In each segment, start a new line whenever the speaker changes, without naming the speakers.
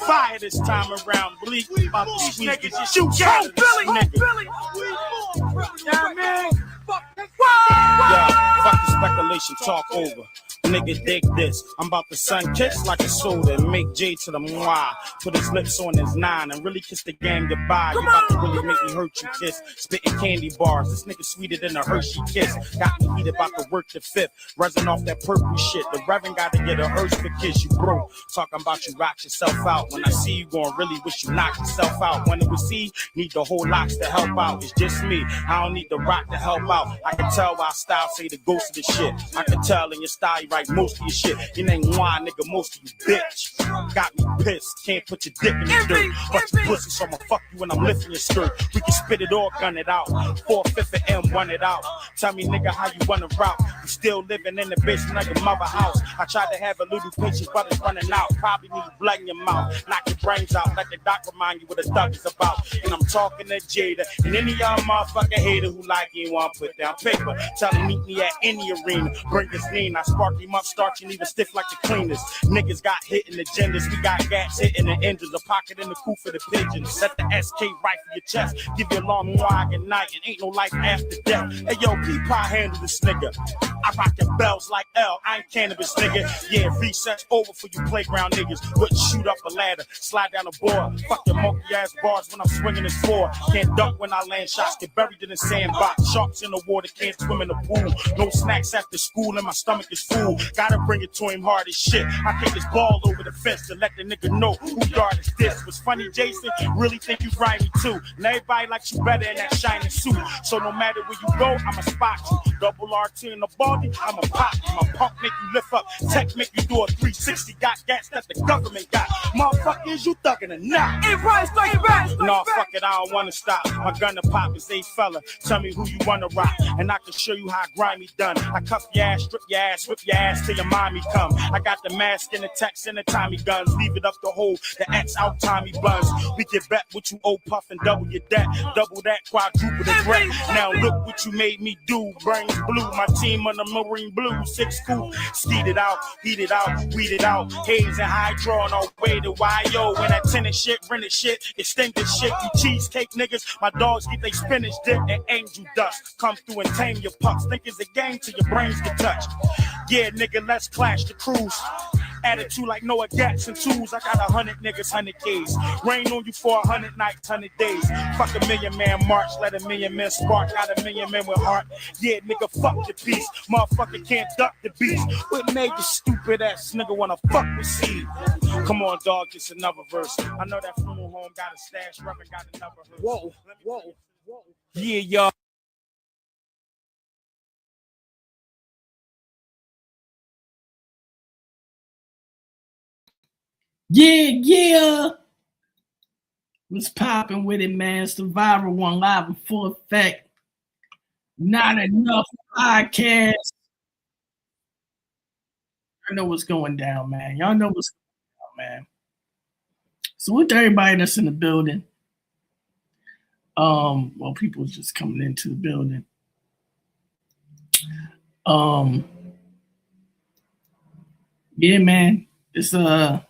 fire this time around. Bleak about to these niggas just shoot out of this nigga. Yeah, man. Yeah, fuck the speculation, talk over. Nigga, dig this. I'm about to sun kiss like a soda and make J to the moi. Put his lips on his 9 and really kiss the game goodbye. You about to really make me hurt you kiss. Spitting candy bars. This nigga sweeter than a Hershey kiss. Got me heated, about to work the 5th. Resin off that purple shit. The Reverend got to get a hearse for kiss you, bro. Talking about you rock yourself out. When I see you going, really wish you knock yourself out. When it was see, need the whole locks to help out. It's just me. I don't need the rock to help out. I can tell by style, say the ghost of the shit. I can tell in your style, you write most of your shit. You ain't why, nigga, most of you bitch. Got me pissed, can't put your dick in the dirt. But you pussy, so I'ma fuck you when I'm lifting your skirt. We can spit it or gun it out. 4/5 of M, run it out. Tell me, nigga, how you wanna route? You still living in the basement of your mother house. I tried to have a little patience, but it's running out. Probably need blood in your mouth. Knock your brains out, let the doc remind you what the thug is about. And I'm talking to Jada and any of y'all motherfucking hater who like you want to put down paper. Tell him meet me at any arena. Bring his lean, I spark him up, starch and even stiff like the cleaners. Niggas got hit in the genders, we got gats hitting the engines. A pocket in the coop for the pigeons. Set the SK right for your chest. Give you a long wide at night and ain't no life after death. Hey yo, P-Pie handle this nigga. I rock the bells like L, I ain't cannabis nigga. Yeah, recess over for you playground niggas. Wouldn't shoot up a ladder, slide down a board. Fuck your monkey ass bars when I'm swinging this floor. Can't dunk when I land shots, get buried in the sandbox. Sharks in the water, can't swim in the pool. No snacks after school and my stomach is full. Gotta bring it to him hard as shit. I kick his ball over the fence to let the nigga know who yard is this. Was funny, Jason? Really think you grimy too. And everybody likes you better in that shiny suit. So no matter where you go, I'ma spot you. Double RT in the baldy, I'ma pop you. My pump make you lift up. Tech make you do a 360. Got gas that the government got. Motherfucker, is you thugging or not? No, fuck it, I don't wanna stop. My gun to pop is a fella. Tell me who you wanna rock, and I can show you how grimy done. I cuff your ass, strip your ass, whip your ass till your mommy come. I got the mask and the text and the Tommy guns. Leave it up the hole, the X out Tommy buns. We get back what you owe, puff and double your debt. Double that, quadruple the threat. Now look what you made me do. Brains blue, my team on the Marine Blue. 6 cool, skeet it out, heat it out, weed it out. Haze and hydro on our way to YO. When that tenant shit, rented shit, extended shit. You cheesecake niggas, my dogs get they spinach dip and angel dust. Come through and tame your pups. Think it's a game till your brains get touched. Yeah, nigga, let's clash the cruise. Attitude like Noah Gats and tools. I got 100 niggas, 100 Ks. Rain on you for 100 nights, 100 days. Fuck a million man march, let a million men spark. Got a million men with heart. Yeah, nigga, fuck the beast. Motherfucker can't duck the beast. What made you stupid ass nigga wanna fuck with seed? Come on, dog, it's another verse. I know that funeral home got a stash, Reverend got another verse.
Whoa.
Yeah, y'all.
Yeah. What's popping with it, man? Survivor One live in full effect. Not enough podcast. I know what's going down, man. Y'all know what's going down, man. So with everybody that's in the building, well, people just coming into the building. Yeah, man. It's it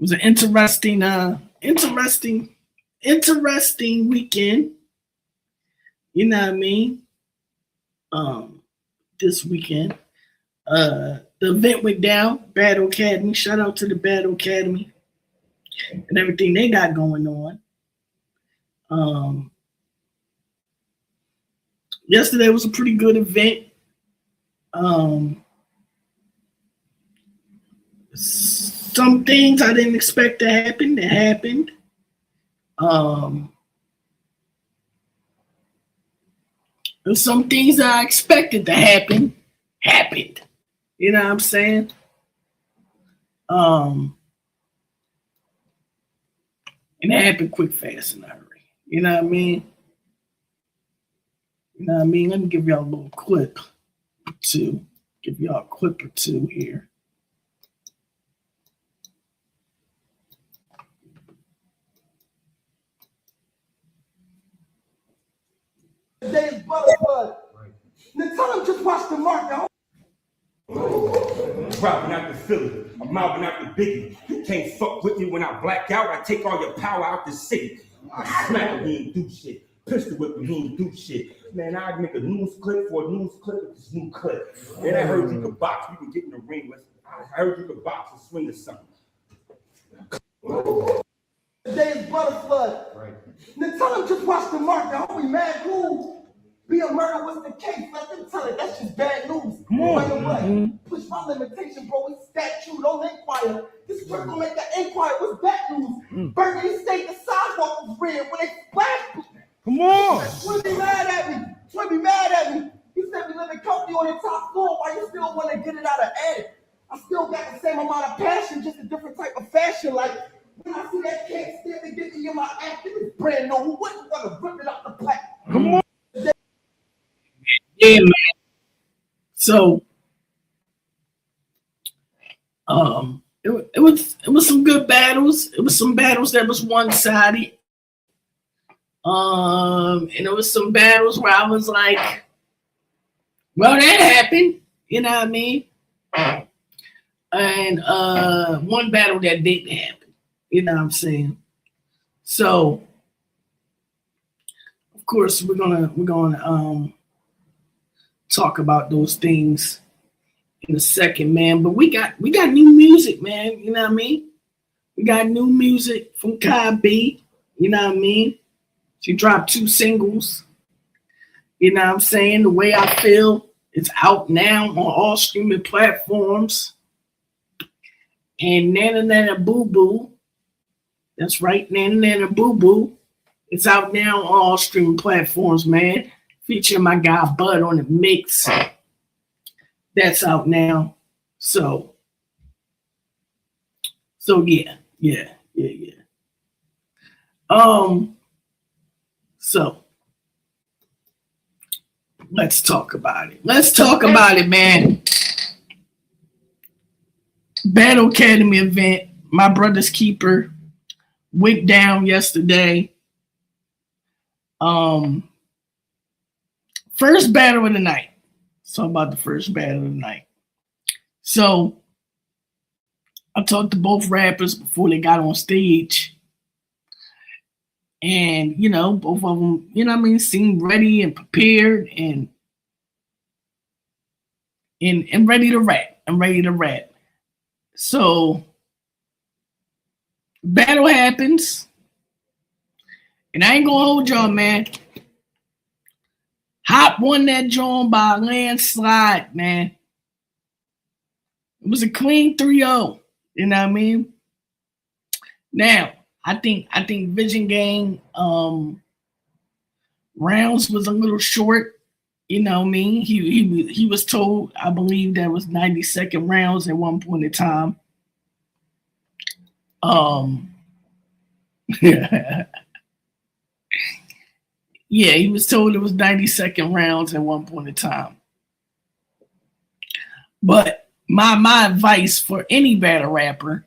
was an interesting weekend. You know what I mean? This weekend. The event went down, Battle Academy. Shout out to the Battle Academy and everything they got going on. Yesterday was a pretty good event. Some things I didn't expect to happen, that happened. And some things I expected to happen, happened. You know what I'm saying? And it happened quick, fast, and hurry. You know what I mean? Let me give y'all a little clip or two. Give y'all a clip or two here.
Today's Butterfly. Now tell him just watch the market.
Dropping out to Philly. I'm Mobbing out the biggie. You can't fuck with me when I black out. I take all your power out the city. I smack him, he ain't do shit. Pistol whip him, he ain't do shit. Man, I'd make a news clip for a news clip with this new clip. Then I heard you could box, we could get in the ring. I heard you could box and swing or something.
Today is Brother Flood. Right. Now tell him just watch the mark. The homie mad cool. Be a murder, what's the case? Let them tell it. That's just bad news. Right away. Push my limitation, bro. It's statute. Don't inquire. This work will make the inquire. What's bad news? Burgundy State, the sidewalk was red when they splashed.
Come on.
Twin be mad at me. Twin be mad at me. He said we live in comfy on the top floor. Why you still want to get it out of Ed? I still got the same amount of passion, just a different type of fashion. Like when I see that cat stand and get me in my act, it is brand new. Who wouldn't want to rip it out the plaque?
Come on. Yeah, man. So, it was some good battles. It was some battles that was one-sided. And it was some battles where I was like, well, that happened. You know what I mean? And one battle that didn't happen. You know what I'm saying? So, of course, we're gonna talk about those things in a second, man. But we got new music, man. You know what I mean? We got new music from Kai B. You know what I mean? She dropped 2 singles. You know what I'm saying? The Way I Feel is out now on all streaming platforms. And Nana Nana Boo Boo. That's right, Nana Nana Boo Boo. It's out now on all streaming platforms, man. Featuring my guy Bud on the mix. That's out now. So yeah. So let's talk about it. Man. Battle Academy event, my brother's keeper, went down yesterday. First battle of the night. Let's talk about the first battle of the night. So I talked to both rappers before they got on stage. And, you know, both of them, you know what I mean, seemed ready and prepared and ready to rap. So battle happens. And I ain't gonna hold y'all, man. Hop won that joint by a landslide, man. It was a clean 3-0. You know what I mean? Now, I think Vision Gang rounds was a little short. You know what I mean? He was told, I believe that was 90-second rounds at one point in time. Yeah, he was told it was 90-second rounds at one point in time. But my advice for any battle rapper,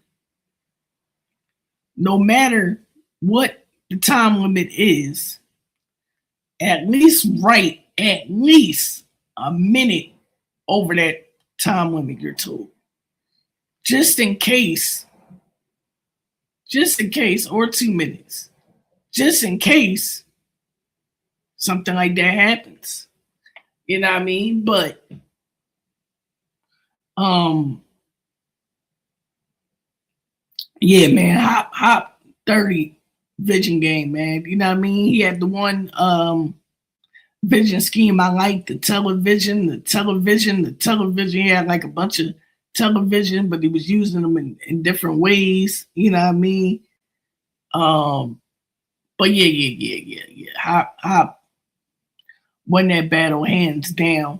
no matter what the time limit is, at least write at least a minute over that time limit you're told. Just in case, or 2 minutes. Just in case something like that happens. You know what I mean? But yeah, man, hop 30 Vision Game, man. You know what I mean? He had the one vision scheme I like, the television. He had like a bunch of television, but he was using them in different ways. You know what I mean? But yeah. Hop won that battle hands down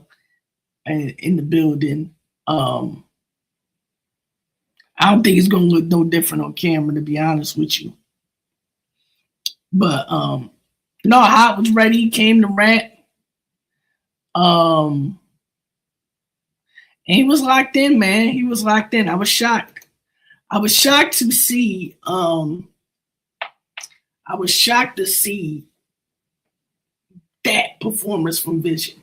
in the building. I don't think it's gonna look no different on camera, to be honest with you. But no, Hop was ready. He came to rap. And he was locked in, man. He was locked in. I was shocked. To see. I was shocked to see that performance from Vision.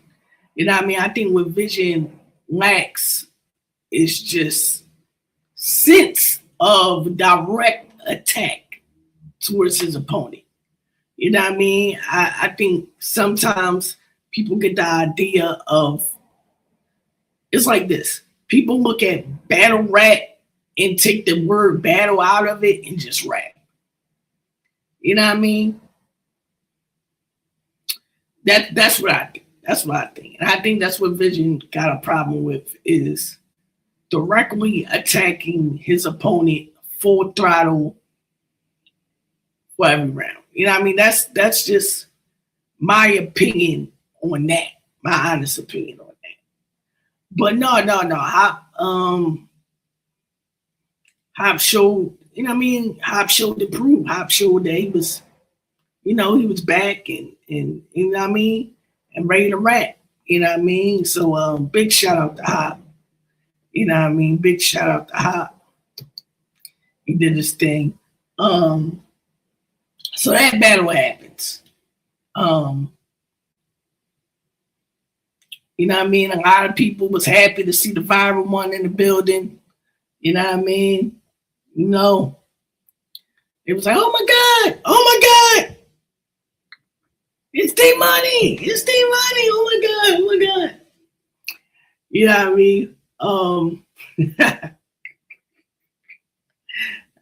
You know what I mean? I think what Vision lacks is just sense of direct attack towards his opponent. You know what I mean? I think sometimes people get the idea of, it's like this. People look at battle rap and take the word battle out of it and just rap. You know what I mean? That's what I think. That's what I think. And I think that's what Vision got a problem with, is directly attacking his opponent full throttle for every round. You know what I mean? That's just my opinion on that. My honest opinion on that. But no. Hop showed, you know what I mean? Hop showed the proof. Hop showed that he was, he was back and you know what I mean? And ready to rap. You know what I mean? So big shout out to Hop. You know what I mean? Big shout out to Hop. He did his thing. So that battle happens. You know what I mean? A lot of people was happy to see the viral one in the building. You know what I mean? It was like, oh my God. It's their money. Oh my God. You know what I mean?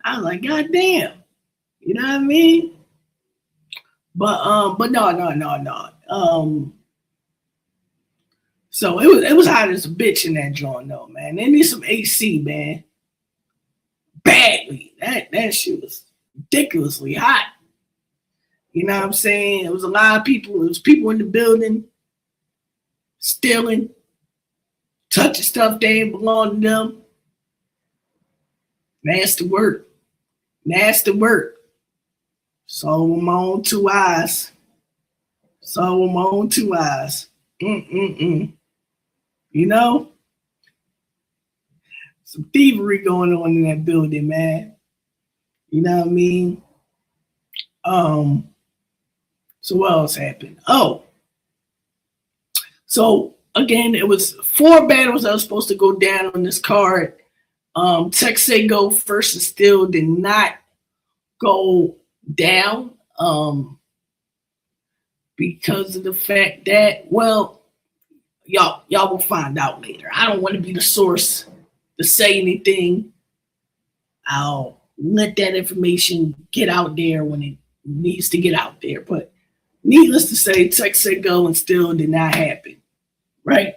I was like, God damn. You know what I mean? But no. So it was hot as a bitch in that joint though, man. They need some AC, man. Badly. That shit was ridiculously hot. You know what I'm saying? It was a lot of people. It was people in the building stealing, touching stuff that didn't belong to them. Nasty work. Saw with my own two eyes. You know? Some thievery going on in that building, man. You know what I mean? So what else happened? Oh. So again, it was 4 battles that was supposed to go down on this card. Texago versus Steel did not go down because of the fact that, well, y'all will find out later. I don't want to be the source to say anything. I'll let that information get out there when it needs to get out there. But needless to say, Texago and Steel did not happen, right?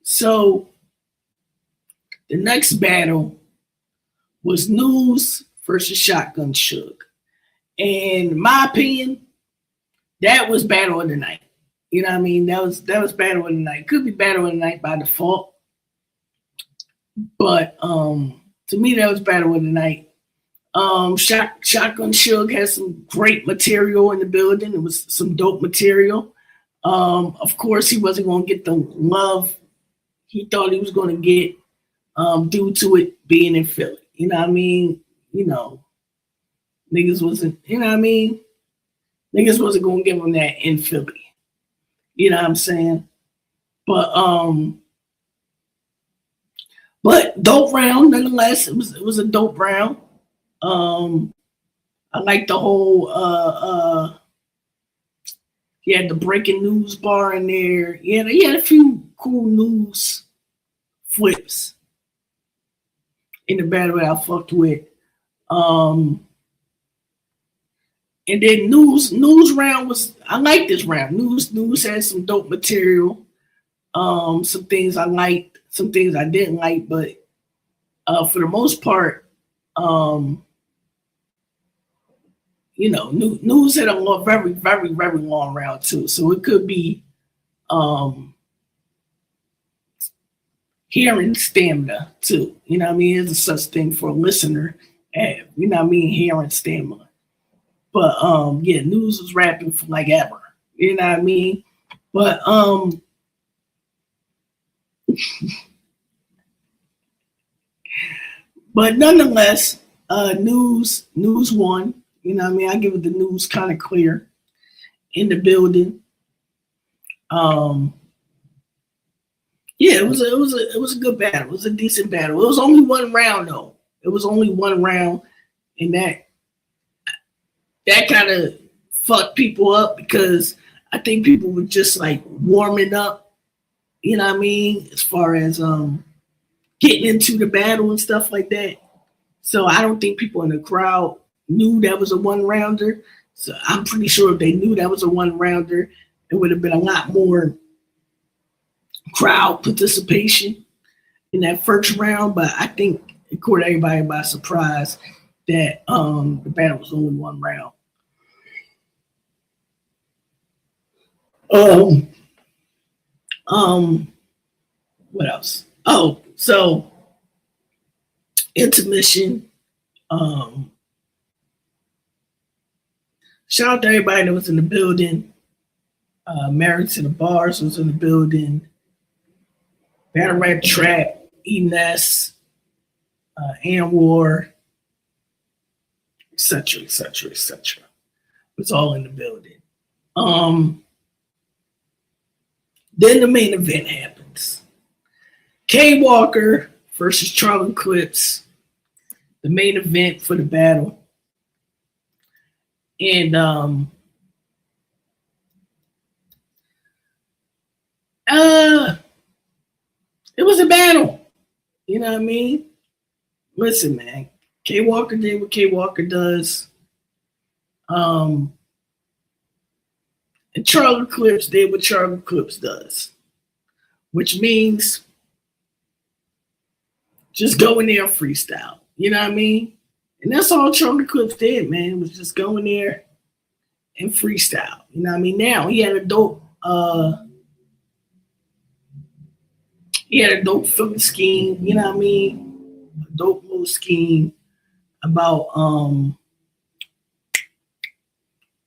So the next battle was News versus Shotgun Suge. And in my opinion, that was battle of the night. You know what I mean? That was battle of the night. Could be battle of the night by default. But to me, that was battle of the night. Shotgun Suge had some great material in the building. It was some dope material. Of course, he wasn't going to get the love he thought he was going to get due to it being in Philly. You know what I mean? Niggas wasn't, Niggas wasn't going to give him that in Philly. You know what I'm saying? But dope round nonetheless. It was a dope round. I like the whole he had the breaking news bar in there. Yeah, he had a few cool news flips in the battle that I fucked with. And then news round was, I like this round. News had some dope material. Some things I liked, some things I didn't like, but for the most part, News had a very, very, very long round too. So it could be hearing stamina too. You know what I mean? There's a such thing for a listener. You know what I mean? Hearing stamina. But yeah, News was rapping for like ever. You know what I mean? But but nonetheless, News won. You know what I mean? I give it the News kind of clear in the building. Yeah, it was a good battle. It was a decent battle. It was only one round though. It was only one round, and that kind of fucked people up because I think people were just like warming up. You know what I mean? As far as getting into the battle and stuff like that. So I don't think people in the crowd knew that was a one rounder. So I'm pretty sure if they knew that was a one rounder, it would have been a lot more crowd participation in that first round. But I think it caught everybody by surprise that the battle was only one round. What else? Oh, so intermission. Shout out to everybody that was in the building. Married to the Bars was in the building. Battle Rap Trap, Enes, Anwar, etc., etc., etc. Was all in the building. Then the main event happens. K Walker versus Charlie Clips, the main event for the battle. And it was a battle. You know what I mean? Listen, man. K Walker did what K Walker does. And Charlie Clips did what Charlie Clips does. Which means just go in there and freestyle. You know what I mean? And that's all Charlie Clips did, man, was just go in there and freestyle. You know what I mean? Now he had a dope film scheme, you know what I mean? A dope little scheme about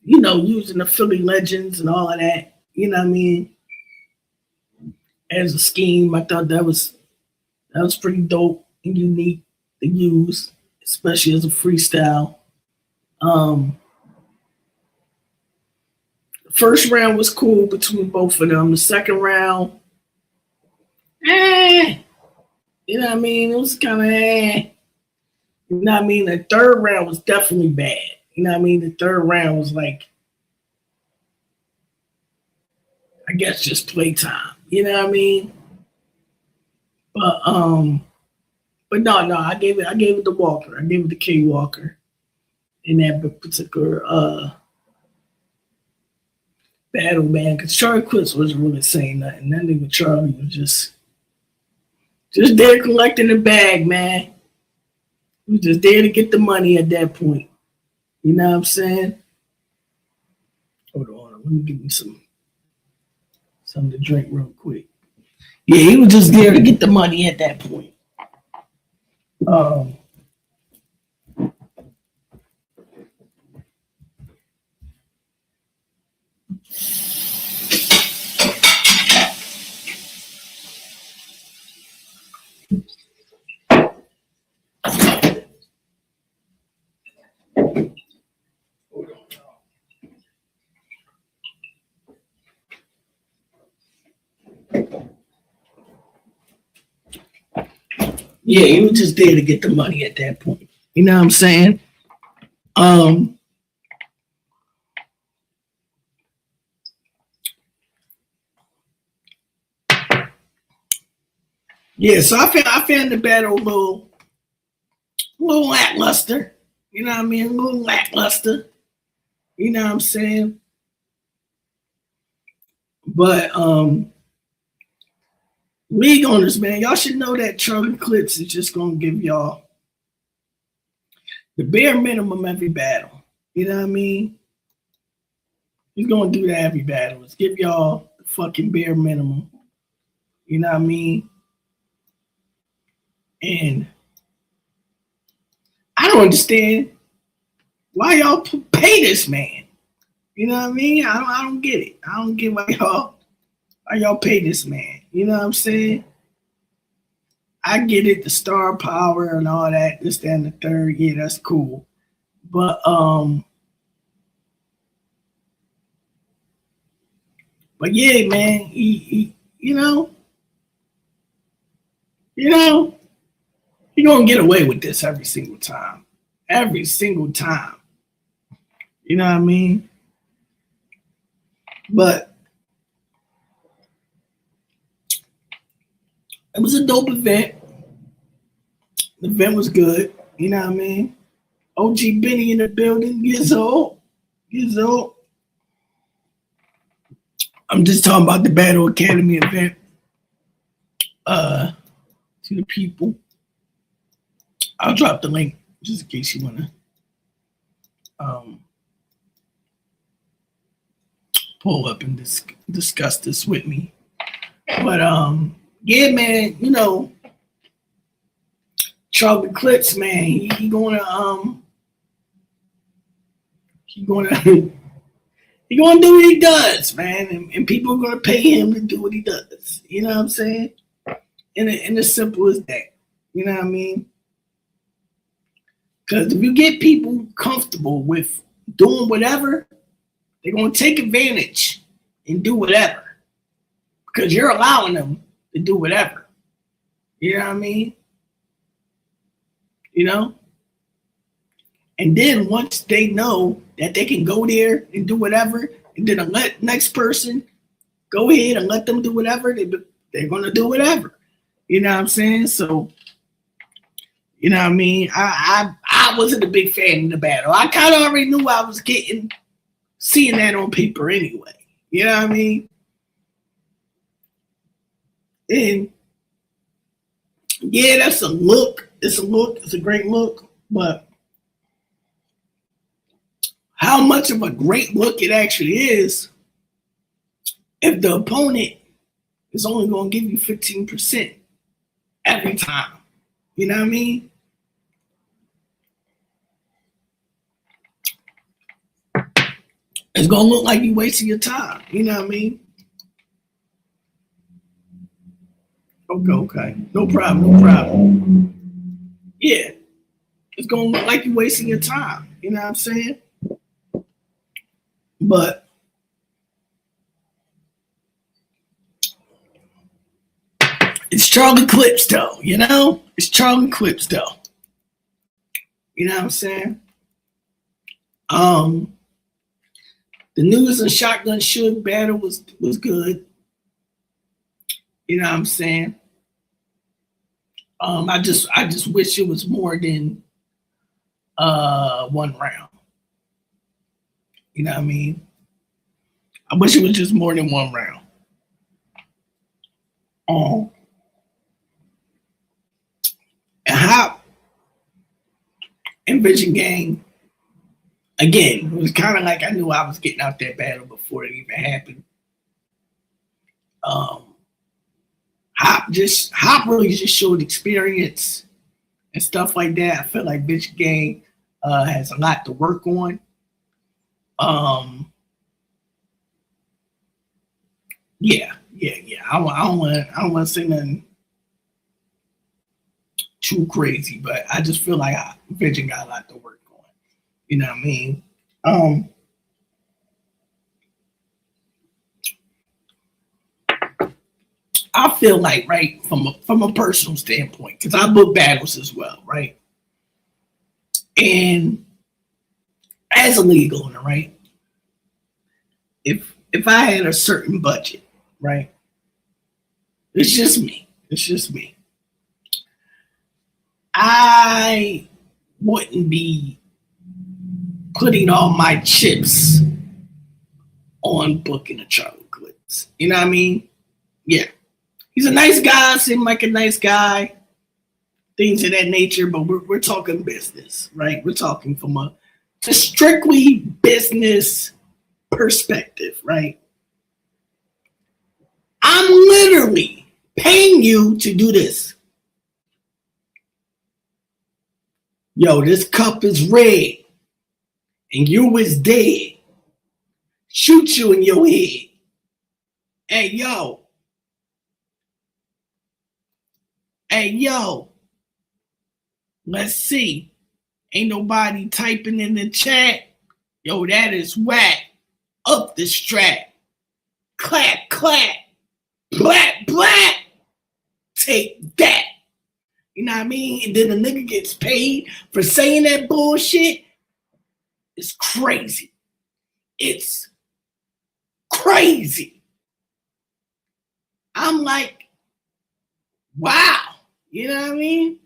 using the Philly legends and all of that, you know what I mean? As a scheme, I thought that was pretty dope and unique to use, especially as a freestyle. The first round was cool between both of them. The second round, you know what I mean? It was kind of You know what I mean? The third round was definitely bad. You know what I mean? The third round was like, I guess just playtime. You know what I mean? But no, I gave it to Walker. I gave it to K Walker in that particular battle, man. Because Charlie Clips wasn't really saying nothing. That nigga Charlie was just there collecting the bag, man. He was just there to get the money at that point. You know what I'm saying? Hold on, let me give me something to drink real quick. Yeah, he was just there to get the money at that point. Yeah, he was just there to get the money at that point. You know what I'm saying? Yeah, so I found the battle a little lackluster. You know what I mean? A little lackluster. You know what I'm saying? But league owners, man, y'all should know that Charlie Clips is just gonna give y'all the bare minimum every battle. You know what I mean? He's gonna do that every battle. Let's give y'all the fucking bare minimum. You know what I mean? And I don't understand why y'all pay this man. You know what I mean? I don't get it. I don't get why y'all pay this man. You know what I'm saying? I get it, the star power and all that, this, that, and the third. Yeah, that's cool. But yeah, man, he you know, You know, you're gonna get away with this every single time. Every single time. You know what I mean? But it was a dope event. The event was good. You know what I mean? OG Benny in the building. Gizzo. I'm just talking about the Battle Academy event. To the people. I'll drop the link just in case you wanna pull up and discuss this with me. But yeah, man, you know, Charlie Clips, man, he gonna do what he does, man, and people are gonna pay him to do what he does. You know what I'm saying? And as simple as that. You know what I mean? Because if you get people comfortable with doing whatever, they're gonna take advantage and do whatever. Because you're allowing them to do whatever. You know what I mean? You know? And then once they know that they can go there and do whatever, and then let next person go ahead and let them do whatever, they're going to do whatever. You know what I'm saying? So, you know what I mean? I wasn't a big fan of the battle. I kind of already knew I was seeing that on paper anyway. You know what I mean? And yeah, that's a look. It's a look. It's a great look. But how much of a great look it actually is if the opponent is only going to give you 15% every time. You know what I mean? It's going to look like you're wasting your time. You know what I mean? Okay. No problem. Yeah. It's going to look like you're wasting your time. You know what I'm saying? But it's Charlie Clips, though, you know? It's Charlie Clips, though. You know what I'm saying? The News and Shotgun Suge battle was good. You know what I'm saying? I just wish it was more than one round. You know what I mean? I wish it was just more than one round. And Hop and Vision Gang, again, it was kind of like I knew I was getting out that battle before it even happened. Hop really just showed experience and stuff like that. I feel like Vision Gang has a lot to work on. Yeah. I don't want to say nothing too crazy, but I just feel like Vision got a lot to work on. You know what I mean? I feel like, right, from a personal standpoint, because I book battles as well, right? And as a league owner, right? If I had a certain budget, right? It's just me. I wouldn't be putting all my chips on booking a Charlie Clips. You know what I mean? Yeah. He's a nice guy, seemed like a nice guy, things of that nature, but we're talking business, right? We're talking from a strictly business perspective, right? I'm literally paying you to do this. Yo, this cup is red and you was dead. Shoot you in your head. Hey, yo. Let's see. Ain't nobody typing in the chat. Yo, that is whack. Up the strap. Clap, clap. Black. Take that. You know what I mean? And then the nigga gets paid for saying that bullshit. It's crazy. It's crazy. I'm like, wow. You know what I mean?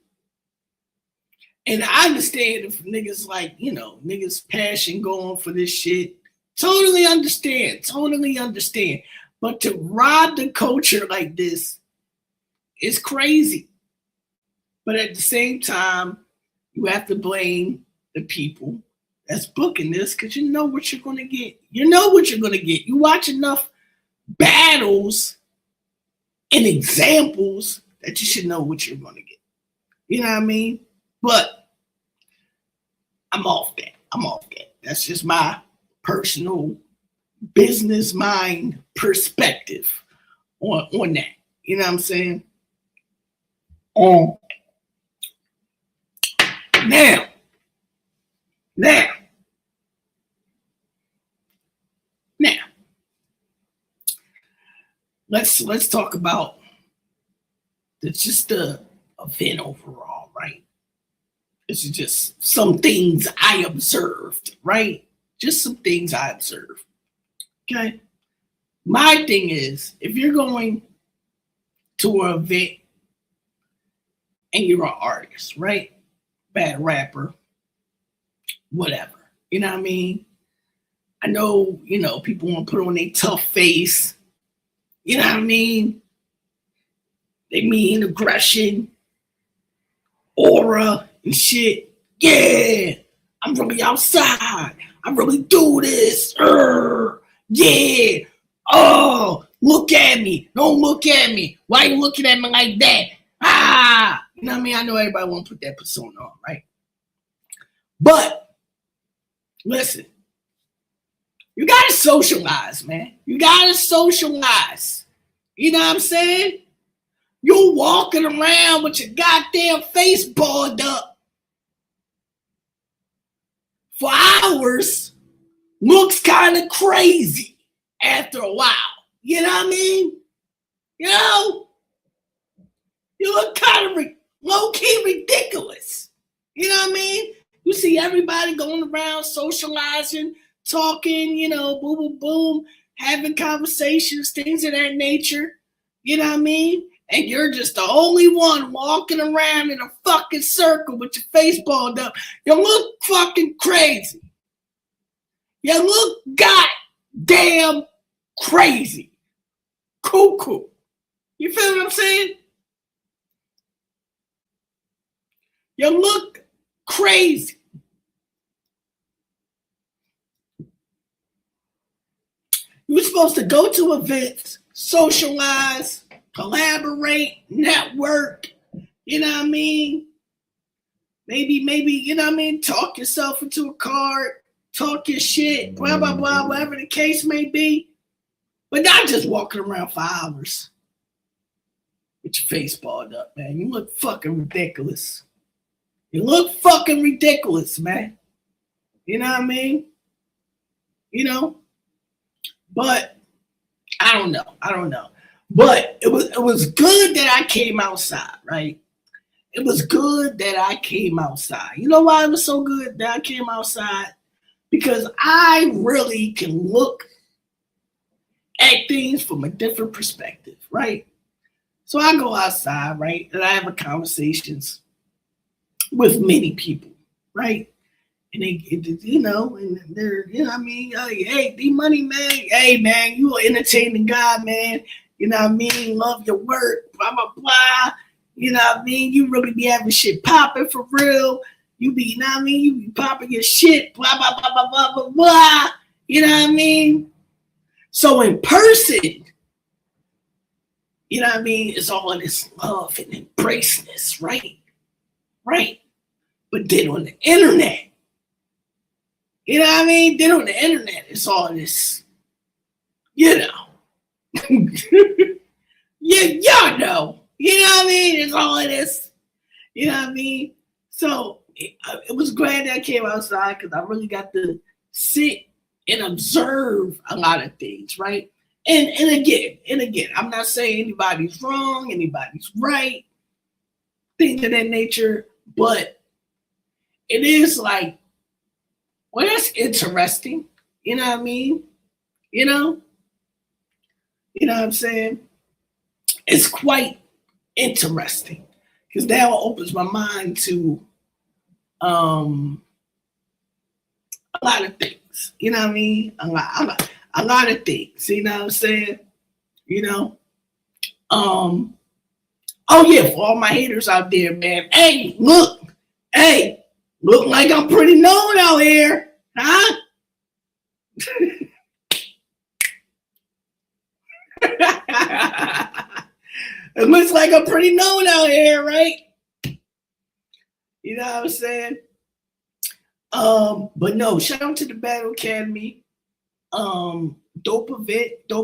And I understand if niggas like, you know, niggas passion going for this shit. Totally understand. But to rob the culture like this is crazy. But at the same time, you have to blame the people that's booking this because you know what you're going to get. You know what you're going to get. You watch enough battles and examples that you should know what you're going to get. You know what I mean? But I'm off that. That's just my personal business mind perspective on that. You know what I'm saying? Now, let's talk about the event overall, right? This is just some things I observed, right? Just some things I observed. Okay. My thing is, if you're going to an event and you're an artist, right? Bad rapper, whatever. You know what I mean? I know, you know, people want to put on a tough face. You know what I mean? They mean aggression, aura, and shit. Yeah, I'm really outside. I really do this. Yeah. Oh, look at me. Don't look at me. Why you looking at me like that? Ah. You know what I mean? I know everybody want to put that persona on, right? But, listen. You got to socialize, man. You got to socialize. You know what I'm saying? You're walking around with your goddamn face balled up for hours. Looks kind of crazy after a while. You know what I mean? You know? You look kind of low-key ridiculous. You know what I mean? You see everybody going around socializing, talking, you know, boom, boom, boom, having conversations, things of that nature. You know what I mean? And you're just the only one walking around in a fucking circle with your face balled up. You look fucking crazy. You look goddamn crazy. Cuckoo. You feel what I'm saying? You look crazy. You're supposed to go to events, socialize, collaborate, network, you know what I mean? Maybe, you know what I mean? Talk yourself into a card, talk your shit, blah, blah, blah, whatever the case may be. But not just walking around for hours with your face balled up, man. You look fucking ridiculous. You look fucking ridiculous, man. You know what I mean? You know? But I don't know. But it was good that I came outside, right? It was good that I came outside. You know why it was so good that I came outside? Because I really can look at things from a different perspective, right? So I go outside, right? And I have conversations with many people, right? And they, you know, and they're, you know what I mean? Hey, D-Money, man. Hey, man, you an entertaining guy, man. You know what I mean? Love your work, blah, blah, blah. You know what I mean? You really be having shit popping for real. You be, you know what I mean? You be popping your shit, blah, blah, blah, blah, blah, blah, blah. You know what I mean? So in person, you know what I mean? It's all of this love and embraceness, right? Right. But then on the internet, you know what I mean? Then on the internet, it's all this, you know. Y'all know. You know what I mean? It's all of this. You know what I mean? So it was glad that I came outside because I really got to sit and observe a lot of things, right? And again, I'm not saying anybody's wrong, anybody's right. things of that nature. But it is like, well, that's interesting. You know what I mean? You know what I'm saying? It's quite interesting because now it opens my mind to a lot of things. You know what I mean? A lot of things. You know what I'm saying? You know? Oh yeah, for all my haters out there, man. Hey, look like I'm pretty known out here, huh? It looks like I'm pretty known out here, right? You know what I'm saying? But no, shout out to the Battle Academy. Dope event. They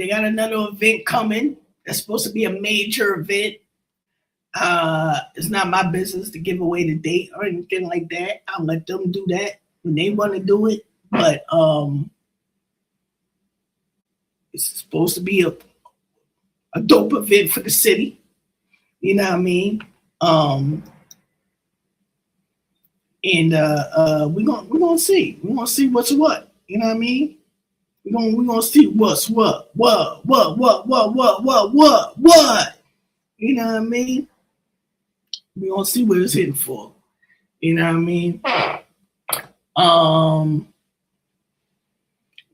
got another event coming. That's supposed to be a major event. It's not my business to give away the date or anything like that. I'll let them do that when they want to do it. But it's supposed to be a dope event for the city. You know what I mean? And we're gonna see. We're gonna see what's what. You know what I mean? We're gonna see what's what. You know what I mean? We're gonna see what it's hitting for. You know what I mean?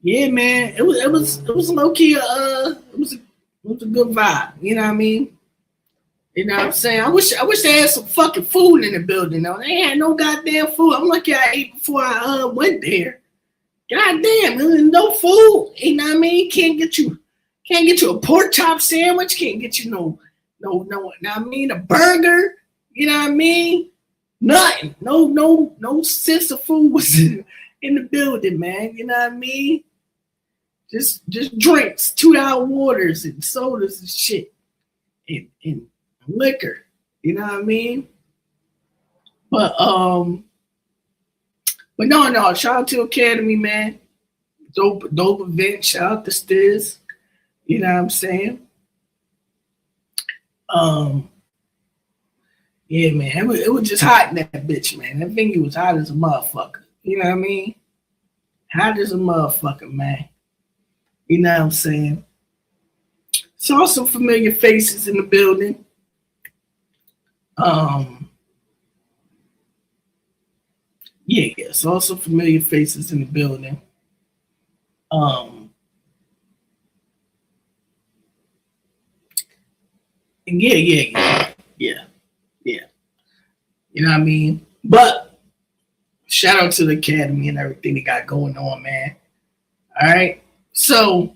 Yeah, man. It was low key. It was a good vibe. You know what I mean? You know what I'm saying? I wish they had some fucking food in the building though. They ain't had no goddamn food. I'm lucky I ate before I went there. Goddamn, no food. You know what I mean? Can't get you a pork chop sandwich. Can't get you no. I mean, a burger. You know what I mean? Nothing. No sense of food was in the building, man. You know what I mean? Just drinks, $2 waters and sodas and shit, and liquor. You know what I mean? But no. Shout out to Academy, man. Dope event. Shout out to Stiz. You know what I'm saying? Yeah, man. It was just hot in that bitch, man. That thing was hot as a motherfucker. You know what I mean? Hot as a motherfucker, man. You know what I'm saying? Saw some familiar faces in the building. Yeah, saw some familiar faces in the building. And yeah. You know what I mean? But shout out to the Academy and everything they got going on, man. All right. So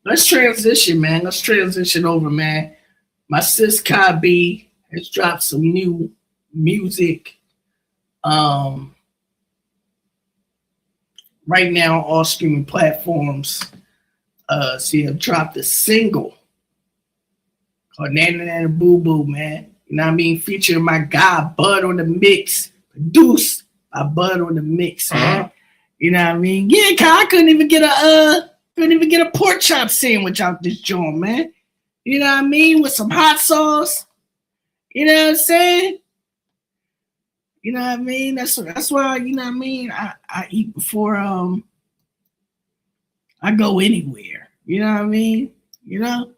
let's transition, man. Let's transition over, man. My sis Kai B has dropped some new music. Right now, all streaming platforms. She have dropped a single called Nana Nana Boo Boo, man. You know what I mean? Featuring my guy Bud on the mix, produced by Bud on the mix, man. You know what I mean? Yeah, I couldn't even get a pork chop sandwich out this joint, man. You know what I mean? With some hot sauce. You know what I'm saying? You know what I mean? That's why, you know what I mean? I eat before I go anywhere. You know what I mean? You know?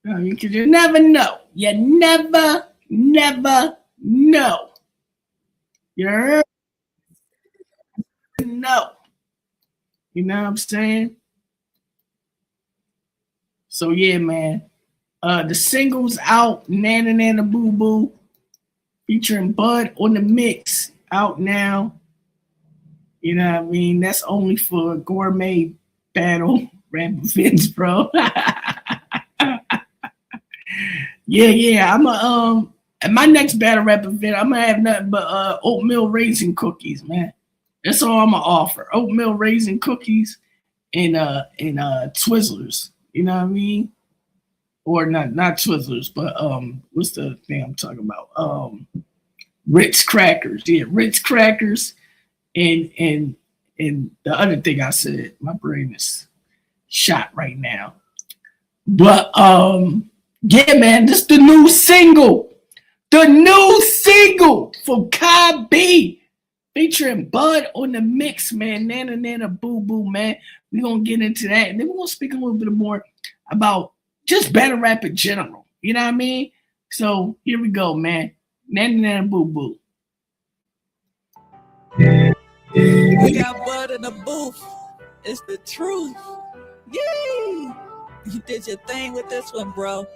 I mean, because you never know. You never know. You heard? No. You know what I'm saying? So yeah, man. The single's out, Nana Nana Boo Boo, featuring Bud on the mix, out now. You know what I mean? That's only for gourmet battle rap events, bro. Yeah. I'm at my next battle rap event, I'm gonna have nothing but oatmeal raisin cookies, man. That's all I'm gonna offer. Oatmeal raisin cookies and Twizzlers. You know what I mean? Or not Twizzlers, but what's the thing I'm talking about? Ritz crackers. Yeah, Ritz crackers and the other thing I said, my brain is shot right now. But Yeah, man, this is the new single. The new single from Kai B. Featuring Bud on the mix, man. Nana Nana Boo Boo, man. We're going to get into that. And then we're going to speak a little bit more about just battle rap in general. You know what I mean? So here we go, man. Nana Nana Boo Boo.
We got Bud in the booth. It's the truth. Yay! You did your thing with this one, bro.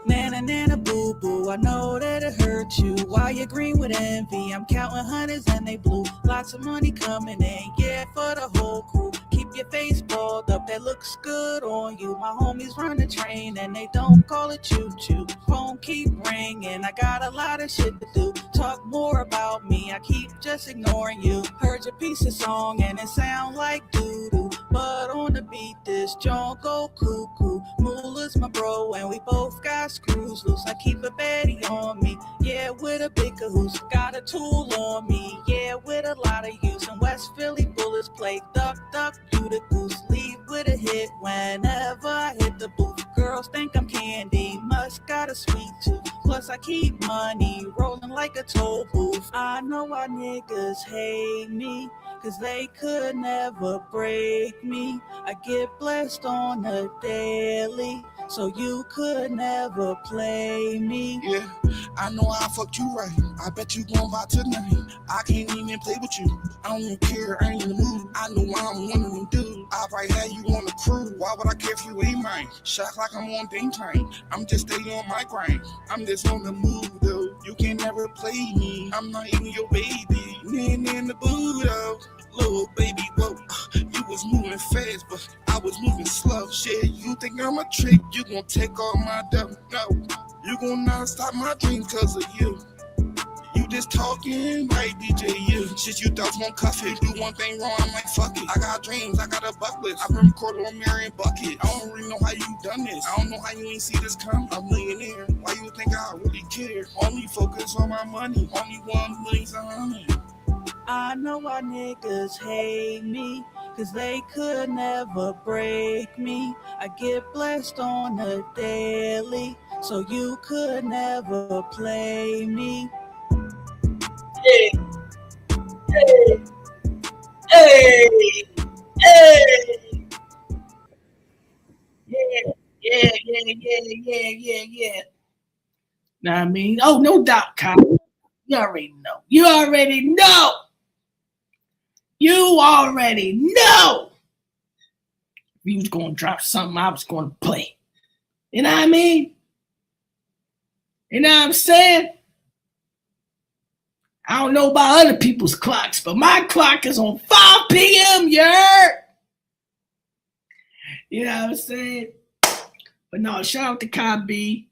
Nana, nana, boo, boo. I know that it hurt you. Why you green with envy? I'm counting hundreds and they blue. Lots of money coming in, yeah, for the whole crew. Keep your face balled up, that looks good on you. My homies run the train and they don't call it choo-choo. Phone keep ringing, I got a lot of shit to do. Talk more about me, I keep just ignoring you. Heard your piece of song and it sound like doo-doo. But on the beat, this joint go cuckoo. Moolah's my bro and we both got screws loose. I keep a Betty on me, yeah, with a big cahoose. Got a tool on me, yeah, with a lot of use. And West Philly bullets play duck, duck, you the goose. Leave with a hit whenever I hit the booth. Girls think I'm candy, must got a sweet tooth. Plus I keep money rolling like a toll booth. I know why niggas hate me, cause they could never break me. I get blessed on a daily, so you could never play me.
Yeah, I know I fucked you right. I bet you gon' buy tonight. I can't even play with you. I don't care, I ain't in the mood. I know I'm one of them dudes. I probably had you on the crew. Why would I care if you ain't mine? Shock like I'm on daytime. I'm just staying on my grind. I'm just on the move though. You can never play me. I'm not even your baby. Man in the boo though. Little baby, whoa, you was moving fast, but I was moving slow. Shit, you think I'm a trick? You gon' take all my dough? No, you gon' not stop my dream cause of you. You just talking like DJ you. Shit, you thought won't cuff it. Do one thing wrong, I'm like, fuck it. I got dreams, I got a bucket list. I've been recording on Marion Bucket. I don't really know how you done this. I don't know how you ain't see this come. I'm a millionaire. Why you think I really care? Only focus on my money. Only 1 million a hundred.
I know why niggas hate me, cause they could never break me. I get blessed on a daily, so you could never play me.
Hey, hey, hey, hey. Yeah. Know what I mean? Oh, no doubt, Kyle. You already know. You already know. If you was going to drop something, I was going to play. You know what I mean? You know what I'm saying? I don't know about other people's clocks, but my clock is on 5 p.m., you heard? You know what I'm saying? But no, shout out to Kai B.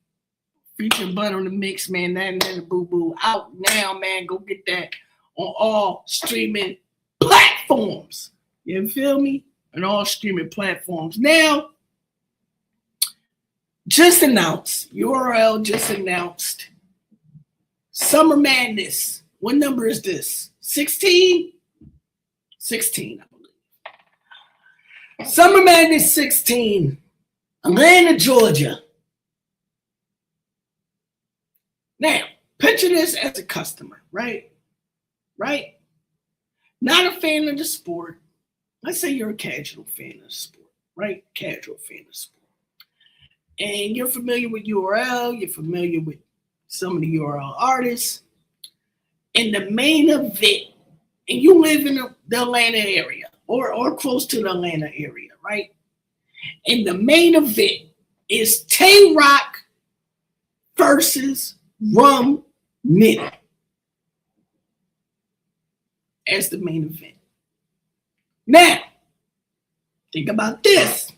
Featuring Bud on the mix, man. That and then the Boo Boo out now, man. Go get that on all streaming platforms. You feel me? On all streaming platforms. Now, just announced, URL just announced Summer Madness. What number is this? 16? 16, I believe. Summer Madness 16, Atlanta, Georgia. Now, picture this as a customer, right? Right? Not a fan of the sport. Let's say you're a casual fan of the sport, right? Casual fan of the sport. And you're familiar with URL, you're familiar with some of the URL artists. And the main event, and you live in the Atlanta area or close to the Atlanta area, right? And the main event is Tay Rock versus Rum Nitty as the main event. Now, think about this.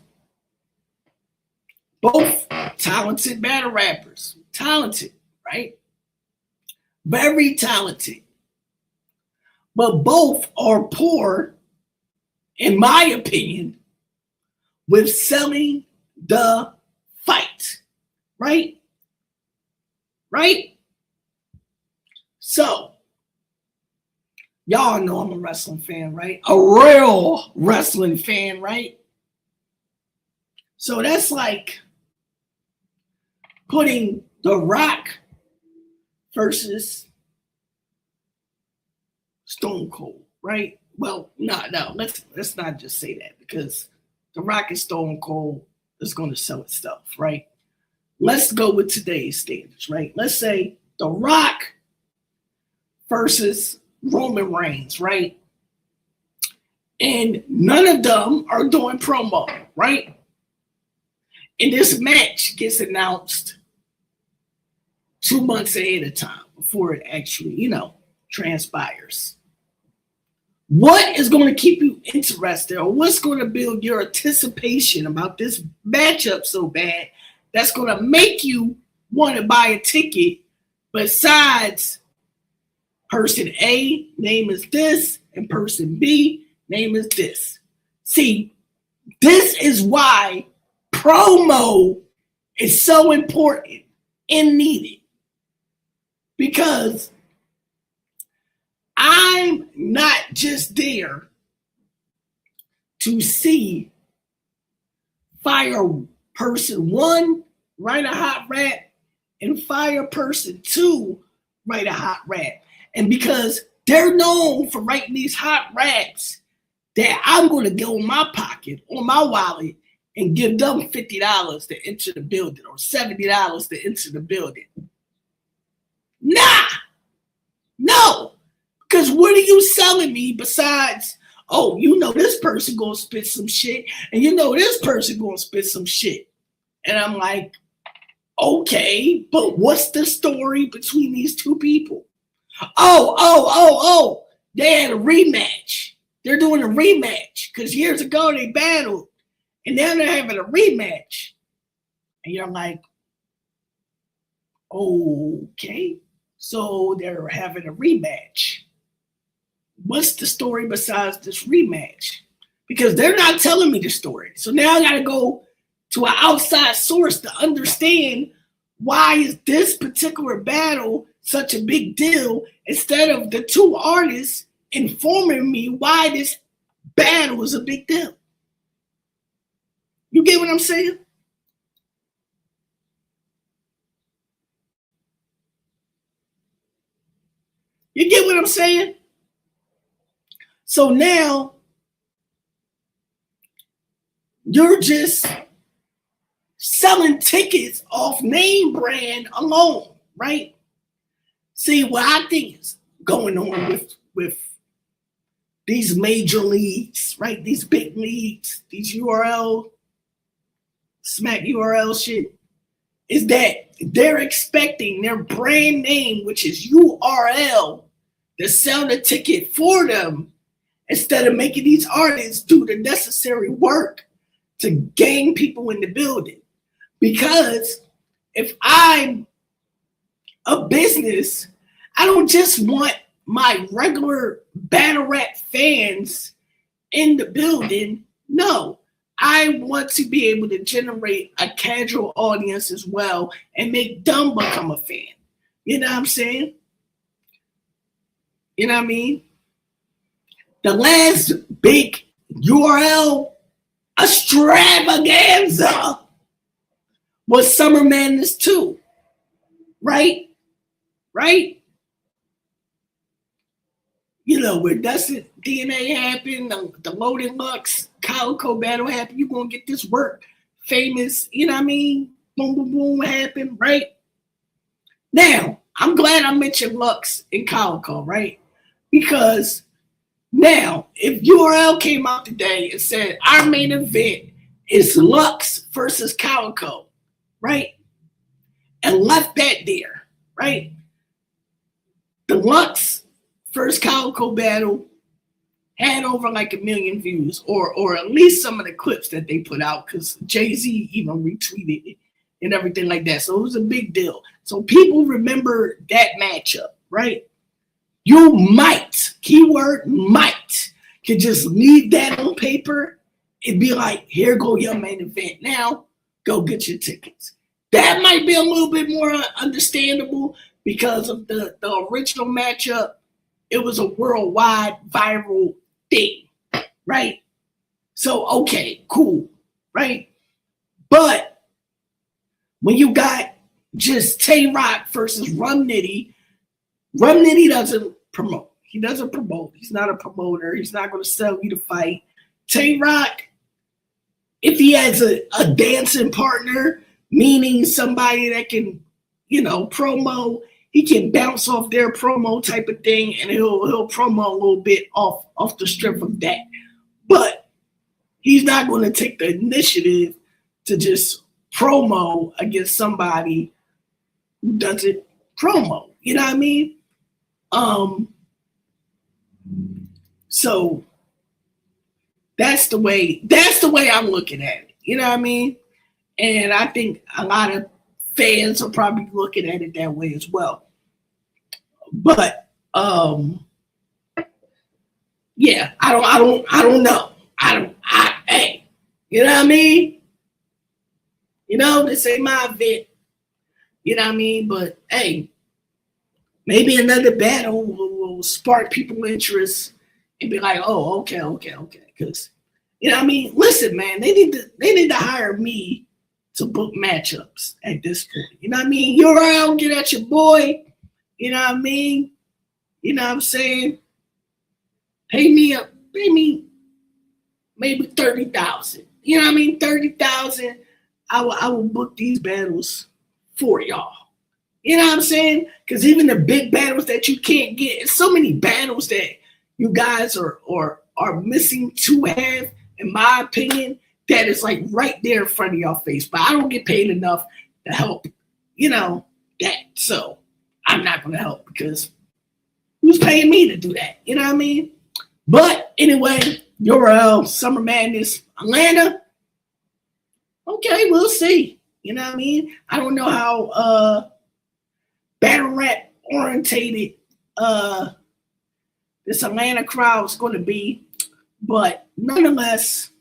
Both talented battle rappers. Talented, right? Very talented. But both are poor, in my opinion, with selling the fight. Right? Right? So, y'all know I'm a wrestling fan, right? A real wrestling fan, right? So that's like putting The Rock versus Stone Cold, right? Well, no, let's not just say that, because The Rock and Stone Cold is going to sell its stuff, right? Let's go with today's standards, right? Let's say The Rock versus Roman Reigns, right? And none of them are doing promo, right? And this match gets announced 2 months ahead of time before it actually, transpires. What is going to keep you interested, or what's going to build your anticipation about this matchup so bad that's going to make you want to buy a ticket besides person A, name is this, and person B, name is this? See, this is why promo is so important and needed, because I'm not just there to see fire person 1 write a hot rap and fire person 2 write a hot rap. And because they're known for writing these hot raps, that I'm going to go in my pocket or my wallet and give them $50 to enter the building or $70 to enter the building. Nah, no. Because what are you selling me besides, oh, this person going to spit some shit, and this person going to spit some shit. And I'm like, okay, but what's the story between these two people? Oh, they had a rematch. They're doing a rematch because years ago they battled, and now they're having a rematch. And you're like, okay, so they're having a rematch. What's the story besides this rematch? Because they're not telling me the story. So now I got to go to an outside source to understand why is this particular battle such a big deal, instead of the two artists informing me why this battle is a big deal. You get what I'm saying? You get what I'm saying? So now you're just selling tickets off name brand alone, right? See, what I think is going on with these major leagues, right? These big leagues, these smack URL shit, is that they're expecting their brand name, which is URL, to sell the ticket for them, instead of making these artists do the necessary work to gain people in the building. Because if I'm a business, I don't just want my regular battle rap fans in the building. No, I want to be able to generate a casual audience as well and make them become a fan. You know what I'm saying? You know what I mean? The last big URL extravaganza was Summer Madness 2. Right? Where Dustin DNA happened, the Loaded Lux, Calico battle happened, you're going to get this work. Famous, you know what I mean? Boom, boom, boom happened, right? Now, I'm glad I mentioned Lux and Calico, right? Because now, if URL came out today and said our main event is Lux versus Calico, right? And left that there, right? The Lux first Calico battle had over like 1 million views, or at least some of the clips that they put out, because Jay-Z even retweeted it and everything like that. So it was a big deal. So people remember that matchup, right? You might, keyword might, can just leave that on paper and be like, here go your main event. Now, go get your tickets. That might be a little bit more understandable because of the original matchup. It was a worldwide viral thing, right? So, okay, cool, right? But when you got just Tay Rock versus Rum Nitty doesn't promote. He doesn't promote. He's not a promoter. He's not going to sell you the fight. Tay Rock, if he has a dancing partner, meaning somebody that can, promo, he can bounce off their promo type of thing, and he'll promo a little bit off the strip of that. But he's not going to take the initiative to just promo against somebody who doesn't promo. You know what I mean? So that's the way I'm looking at it. You know what I mean? And I think a lot of fans are probably looking at it that way as well. But yeah, I don't know. Hey, you know what I mean? This ain't my event. You know what I mean? But hey, maybe another battle will spark people's interest and be like, oh, okay. Because, you know what I mean? Listen, man, they need to hire me to book matchups at this point. You know what I mean? You're around, get at your boy. You know what I mean? You know what I'm saying? Pay me maybe 30,000. You know what I mean? 30,000. I will book these battles for y'all. You know what I'm saying? Because even the big battles that you can't get, so many battles that you guys are missing to have, in my opinion, that is like right there in front of your face. But I don't get paid enough to help, that. So I'm not going to help because who's paying me to do that? You know what I mean? But anyway, URL, Summer Madness, Atlanta. Okay, we'll see. You know what I mean? I don't know how battle rap orientated this Atlanta crowd is going to be, but nonetheless,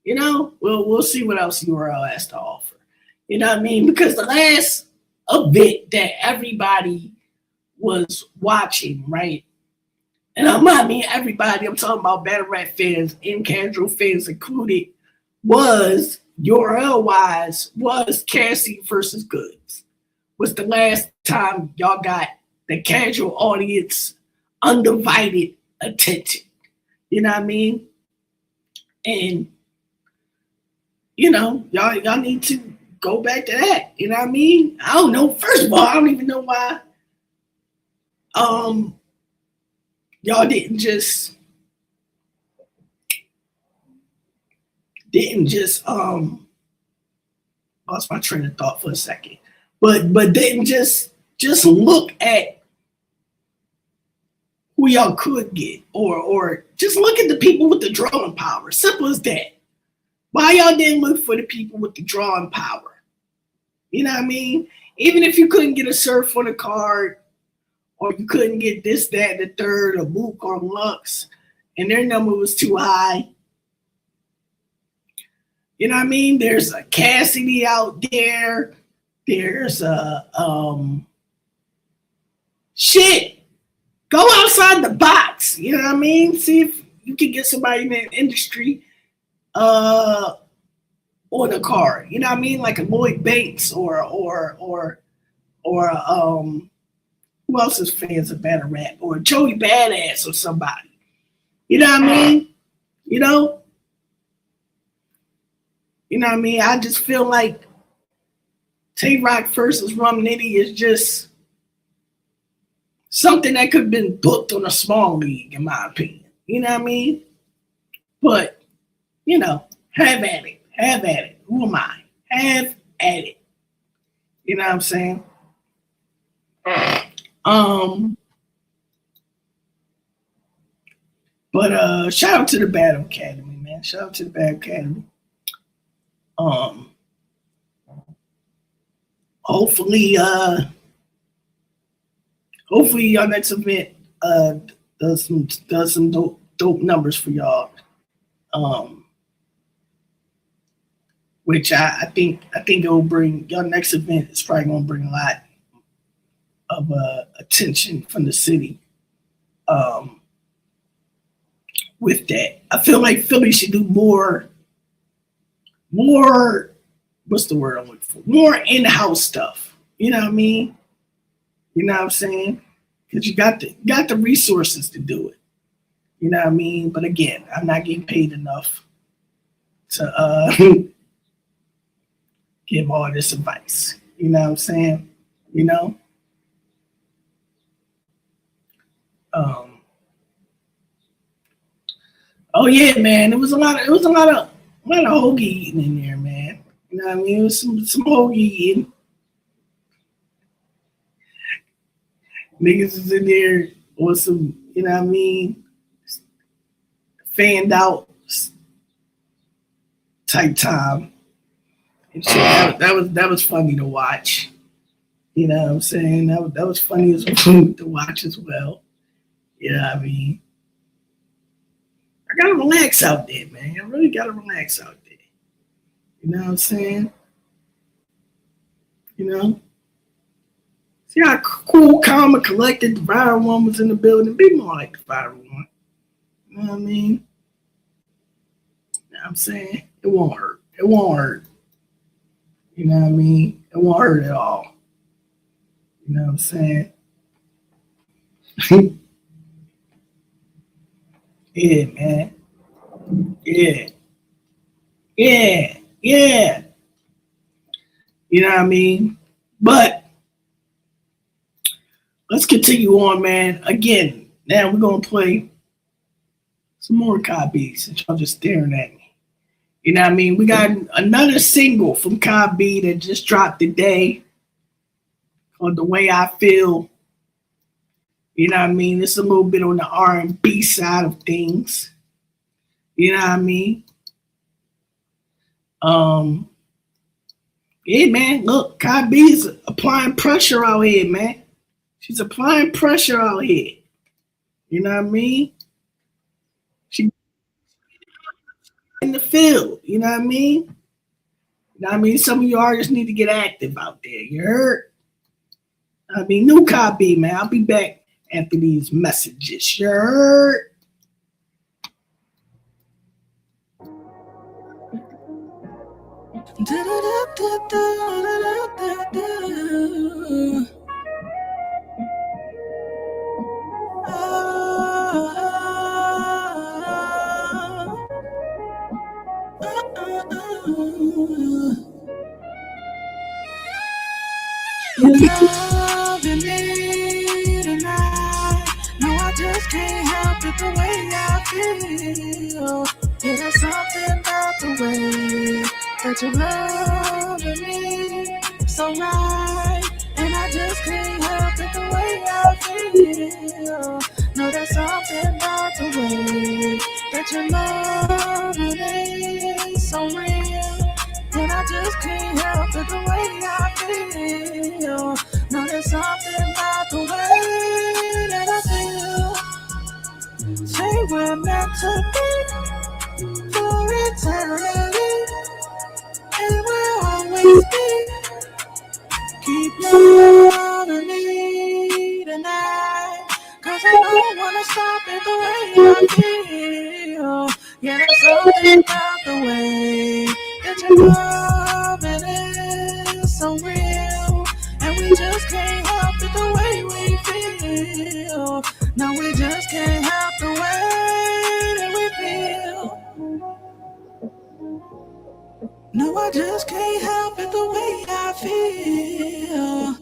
we'll see what else URL has to offer. You know what I mean? Because the last event that everybody was watching, right? And I mean everybody, I'm talking about battle rap fans and casual fans included, was URL-wise, was Cassie versus Goods. Was the last time y'all got the casual audience undivided attention. You know what I mean? And, y'all need to go back to that. You know what I mean? I don't know. First of all, I don't even know why y'all didn't just lost my train of thought for a second. But didn't just look at who y'all could get, or just look at the people with the drawing power. Simple as that. Why y'all didn't look for the people with the drawing power? You know what I mean? Even if you couldn't get a Surf on the card, or you couldn't get this, that, the third, or Mook or Lux, and their number was too high. You know what I mean? There's a Cassidy out there. There's a shit. Go outside the box. You know what I mean? See if you can get somebody in the industry on the card. You know what I mean? Like a Lloyd Banks or who else is fans of battle rap? Or Joey Badass or somebody. You know what I mean? You know what I mean? I just feel like Tay Rock versus Rum Nitty is just something that could have been booked on a small league, in my opinion. You know what I mean? But, have at it. Have at it. Who am I? Have at it. You know what I'm saying? But shout out to the Battle Academy, man. Shout out to the Battle Academy. Hopefully your next event does some dope numbers for y'all. Which I think it will bring your next event is probably gonna bring a lot of attention from the city. With that, I feel like Philly should do more what's the word I'm looking for? More in-house stuff. You know what I mean? You know what I'm saying? Because you got the resources to do it. You know what I mean? But again, I'm not getting paid enough to give all this advice. You know what I'm saying? You know? Oh yeah, man. It was a lot of hoagie eating in there, man. You know what I mean? It was some hoagie eating. Niggas is in there on some, you know what I mean, fanned out type time. And shit, that was funny to watch. You know what I'm saying? That was funny as well to watch as well. You know what I mean? I gotta relax out there, man. I really gotta relax out there. You know what I'm saying? You know? See how cool, calm, and collected the viral one was in the building? Be more like the viral one. You know what I mean? You know what I'm saying? It won't hurt. It won't hurt. You know what I mean? It won't hurt at all. You know what I'm saying? Yeah, man. Yeah. Yeah. Yeah. You know what I mean? But let's continue on, man. Again, now we're going to play some more Kai B since y'all just staring at me. You know what I mean? We got another single from Kai B that just dropped today called The Way I Feel. You know what I mean? It's a little bit on the R&B side of things. You know what I mean? Yeah, man. Look, Kai B is applying pressure out here, man. She's applying pressure out here. You know what I mean? She in the field. You know what I mean? You know what I mean? Some of you artists need to get active out there. You heard? I mean, new Kai B, man. I'll be back after these messages. You heard?
You're loving me tonight. No, I just can't help it the way I feel. Yeah, there's something about the way that you're loving me so right. And I just can't help it the way I feel. No, there's something about the way that you're loving me so real. And I just can't help it the way I feel. No, there's something about the way that I feel. Say we're meant to be for eternity, and we'll always be. Keep loving me tonight, 'cause I don't wanna stop it the way I feel. Yeah, there's something about the way that your loving is so real, and we just can't help it the way we feel. No, we just can't help the way that we feel. No, I just can't help it the way I feel.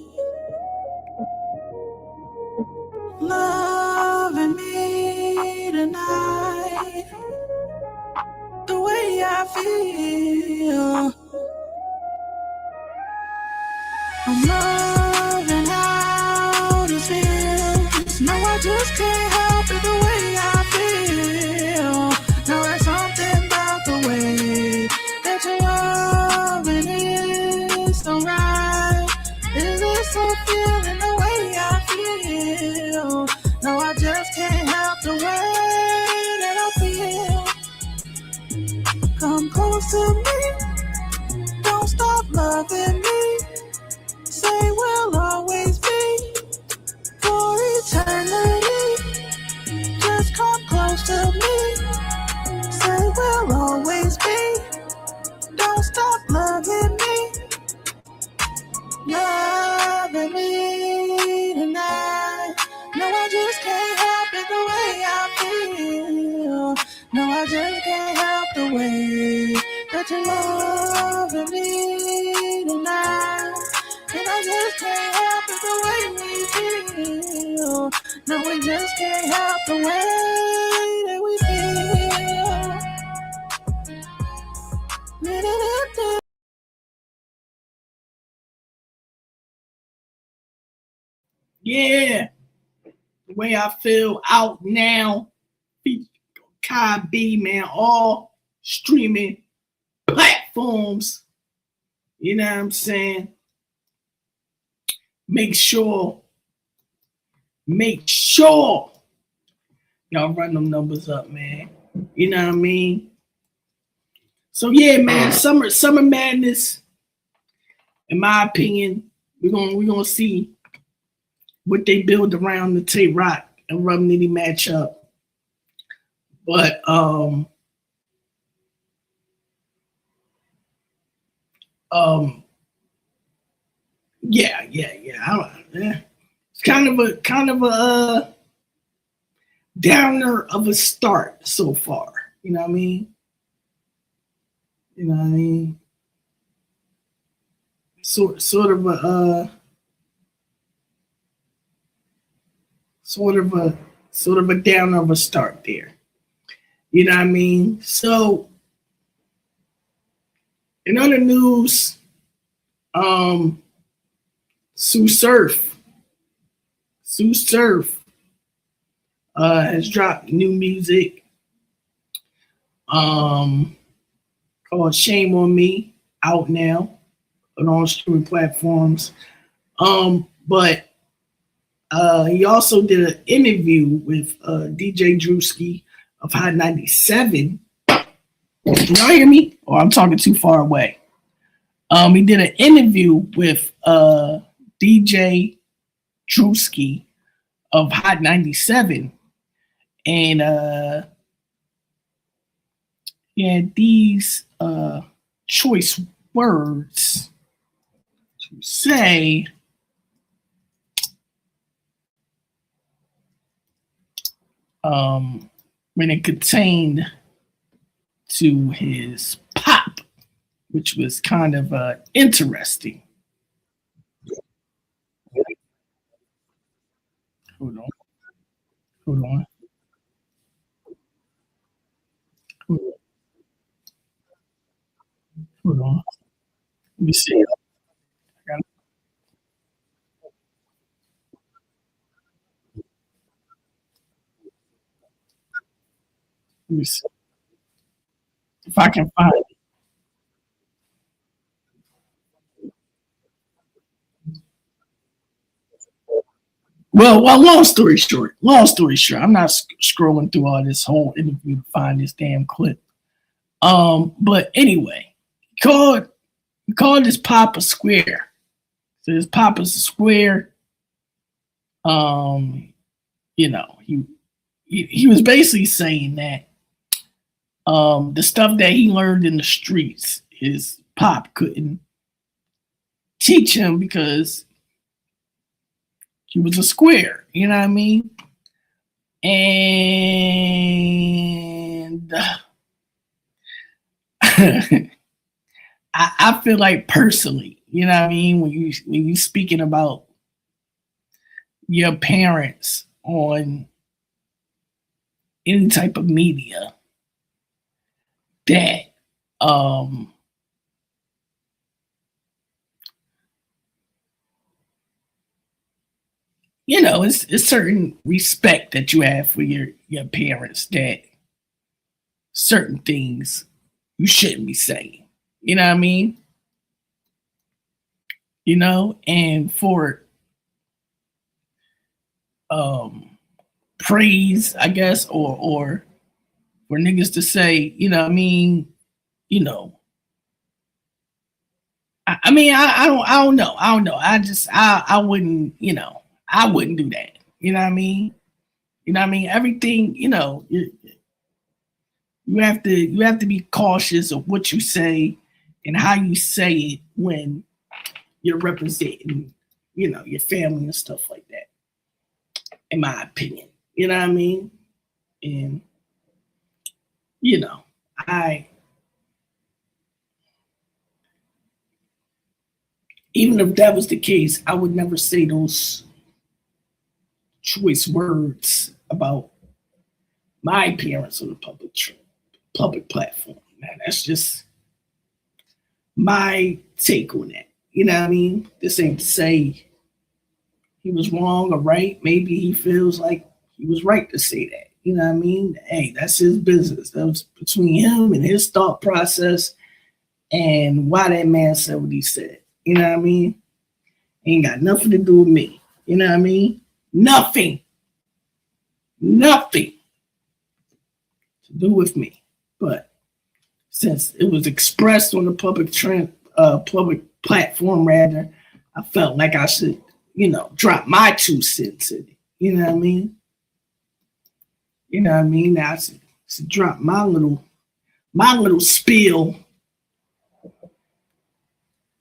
Loving me tonight, the way I feel. I'm loving how this feels. No, I just can't help it the way I feel. No, there's something about the way that you're loving is so right. Is it so feeling the way I feel? No, I just can't help the way that I feel. Come close to me, don't stop loving me. Say we'll always be for eternity. Just come close to me. Say we'll always be. Don't stop loving me. that you're loving me tonight. And I just can't help it the way we feel. No, we just can't help the way that we feel.
Yeah, the way I feel out now. Kai B, man, all streaming platforms. You know what I'm saying? Make sure y'all run them numbers up, man. You know what I mean? So yeah, man, summer madness, in my opinion, we're gonna see what they build around the Tay Rock and Rum Nitty matchup. But yeah. It's kind of a downer of a start so far. You know what I mean? Sort of a downer of a start there. You know what I mean? So in other news, Sue Surf has dropped new music called Shame on Me, out now on all streaming platforms. But he also did an interview with DJ Drewski of Hot 97. Can y'all hear me? Or I'm talking too far away. He did an interview with DJ Drewski of Hot 97. And he had these choice words to say. When it pertained to his pop, which was kind of interesting. Hold on. Let me see. Let me see if I can find it. Well, long story short, I'm not scrolling through all this whole interview to find this damn clip. But anyway, he called his pop a square. So his pop is a square. You know, he was basically saying that the stuff that he learned in the streets, his pop couldn't teach him because he was a square, you know what I mean? And I feel like personally, you know what I mean, when you speaking about your parents on any type of media, that you know, it's certain respect that you have for your parents, that certain things you shouldn't be saying. You know what I mean? You know, and for praise, I guess, or for niggas to say, you know what I mean, you know. I mean, I don't know. I wouldn't, you know, I wouldn't do that. You know what I mean? You know what I mean? Everything, you know, you have to be cautious of what you say and how you say it when you're representing, you know, your family and stuff like that. In my opinion, you know what I mean? And you know, I even if that was the case, I would never say those choice words about my appearance on the public platform. Man, that's just my take on that. You know what I mean? This ain't to say he was wrong or right. Maybe he feels like he was right to say that. You know what I mean? Hey, that's his business. That was between him and his thought process and why that man said what he said. You know what I mean? Ain't got nothing to do with me. You know what I mean? Nothing to do with me. But since it was expressed on the public platform, rather, I felt like I should, drop my 2 cents in it. You know what I mean? I should drop my little spiel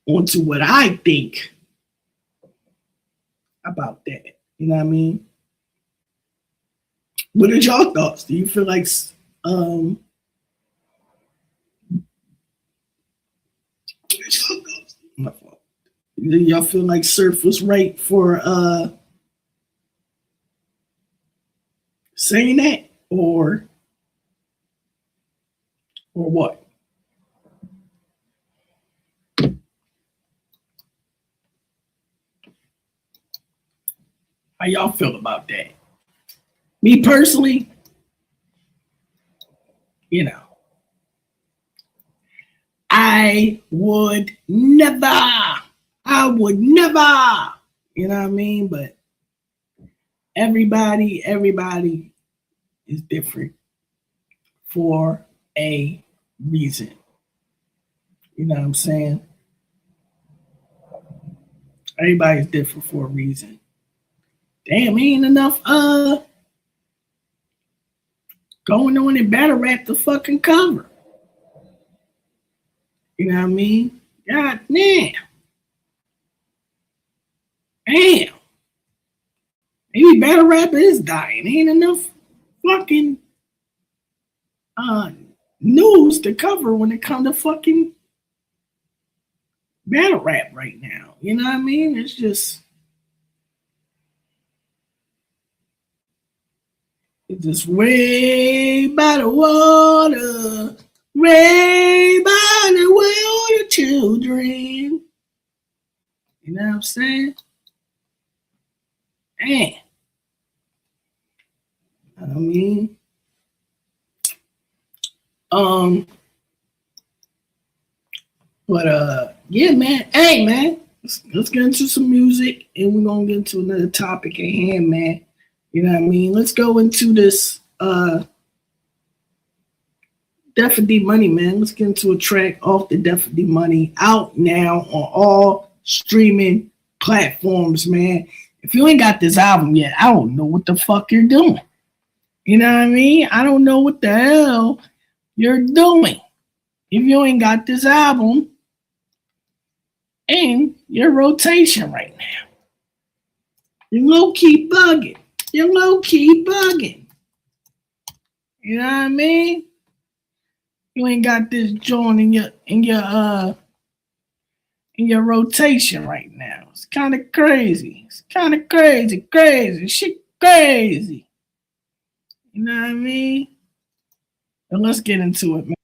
onto what I think about that. You know what I mean? What are y'all thoughts? Do you feel like do y'all feel like Surf was right for saying that, or what? How y'all feel about that? Me personally, I would never, you know what I mean? But everybody is different for a reason. You know what I'm saying? Everybody's different for a reason. Damn, ain't enough going on and battle rap the fucking cover. You know what I mean? God damn. Damn. Maybe battle rap is dying. Ain't enough fucking news to cover when it comes to fucking battle rap right now. You know what I mean? It's just way by the water, way by the water, children. You know what I'm saying? Man. I mean, yeah, man. Hey, man, let's get into some music, and we're gonna get into another topic at hand, man. You know what I mean? Let's go into this Death of D Money, man. Let's get into a track off the Death of D Money, out now on all streaming platforms, man. If you ain't got this album yet, I don't know what the fuck you're doing. You know what I mean? I don't know what the hell you're doing if you ain't got this album in your rotation right now. You're low-key bugging. You know what I mean? You ain't got this joint in your rotation right now. It's kind of crazy. Shit crazy. You know what I mean? And let's get into it, man.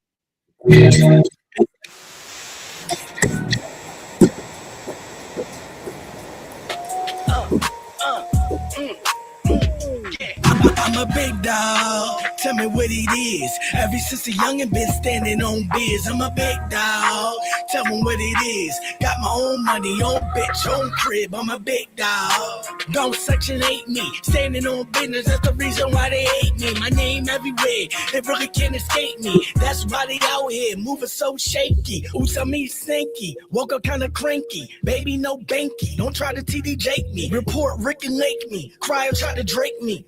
I'm a big dog, tell me what it is. Ever since a youngin' been standing on biz. I'm a big dog, tell me what it is. Got my own money, own bitch, own crib. I'm a big dog, don't Section 8 me. Standing on business, that's the reason why they hate me. My name everywhere, they really can't escape me. That's why they out here, moving so shaky. Oops, I mean stinky, woke up kinda cranky. Baby, no banky, don't try to TD Jake me. Report Rick and Lake me, cryo try to Drake me.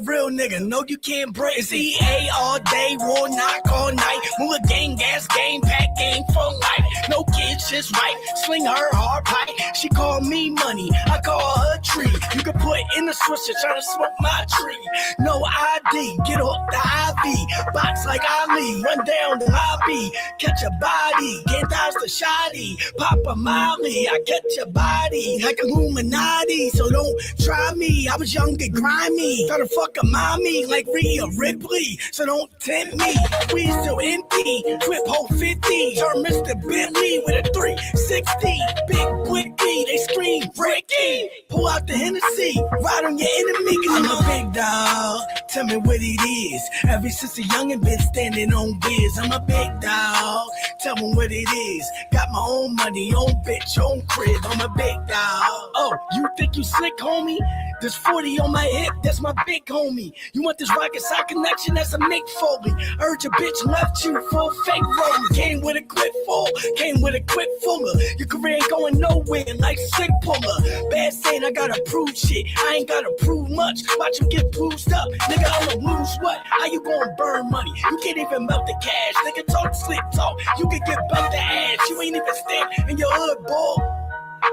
Real nigga, no you can't break. It's EA all day, war knock all night. Move a gang, gas game, pack game for life. No kids, just right, sling her hard pipe. She call me money, I call her tree. You can put
foot in the swisher trying to smoke my tree. No ID, get off the IV. Box like Ali, run down the lobby. Catch a body, get down the shoddy. Pop a molly, I catch your body. Like Illuminati, so don't try me. I was young and grimy. Try to fuck a mommy like Rhea Ripley. So don't tempt me. We still empty. Whip hole 50. Turn Mr. Bentley with a 360. Big Blicky, they scream Ricky. Pull out the Hennessy, ride on your enemy, cause I'm a big dog. Tell me what it is. Ever since a youngin' been standing on biz. I'm a big dog. Tell me what it is. Got my own money, own bitch, own crib. I'm a big dog. Oh, you think you slick, homie? There's 40 on my hip, that's my big homie. You want this rocket sock connection? That's a Mick Foley. Heard your bitch left you for a fake roll. Came with a quick fall, came with a quick fuller. Your career ain't going nowhere like sick puller. Bad saying I gotta prove shit, I ain't gotta prove much. Watch you get bruised up, nigga, I'ma lose what? How you gonna burn money? You can't even melt the cash. Nigga talk slick talk, you can get belt the ass. You ain't even stand in your hood, boy.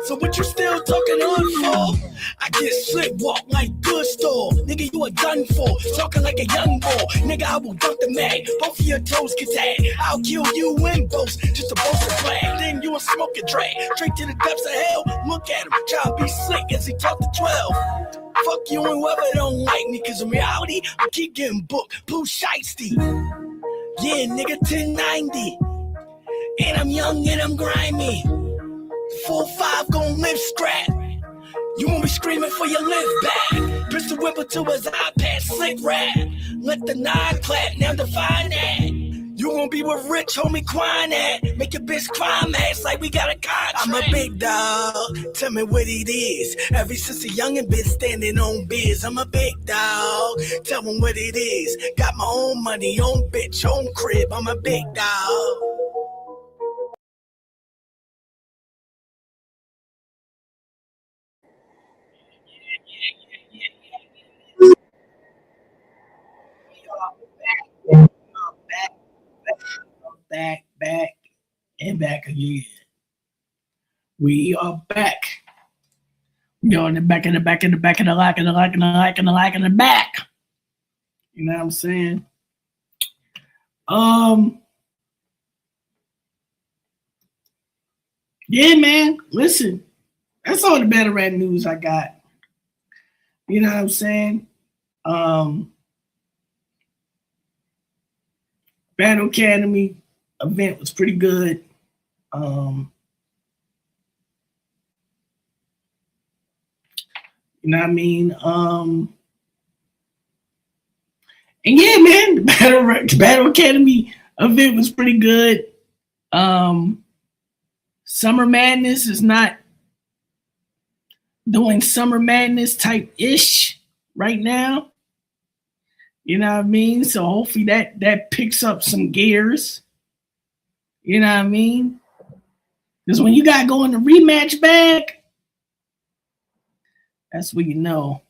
So what you still talking on for? I get slick walk like good store. Nigga, you a done for. Talking like a young boy. Nigga, I will dunk the mag. Both of your toes get tagged. I'll kill you in boast. Just a boast of flag. Then you a smoking drag. Straight to the depths of hell. Look at him. Try to be slick as he talk to 12. Fuck you and whoever don't like me. Cause in reality, I keep getting booked. Pooh Shiesty. Yeah, nigga, 1090. And I'm young and I'm grimy. 4-5 gon' live scrap. You won't be screaming for your live back. Pistol whipper to his iPad, slick rap. Let the nine clap, now define that. You won't be with rich homie Quine at. Make your bitch climax like we got a contract. I'm a big dog, tell me what it is. Ever since a youngin' been standing on biz. I'm a big dog, tell me what it is. Got my own money, own bitch, own crib. I'm a big dog. Back, and back again. We are back. We are in the back, in the back, in the back, in the like, in the like, in the like, in the like, in the back. You know what I'm saying? Yeah, man. Listen, that's all the battle rap news I got. You know what I'm saying? Battle Academy event was pretty good. You know what I mean? And yeah, man, the Battle Academy event was pretty good. Summer Madness is not doing Summer Madness type ish right now. You know what I mean? So hopefully that picks up some gears. You know what I mean? Because when you got going the rematch bag, that's when you know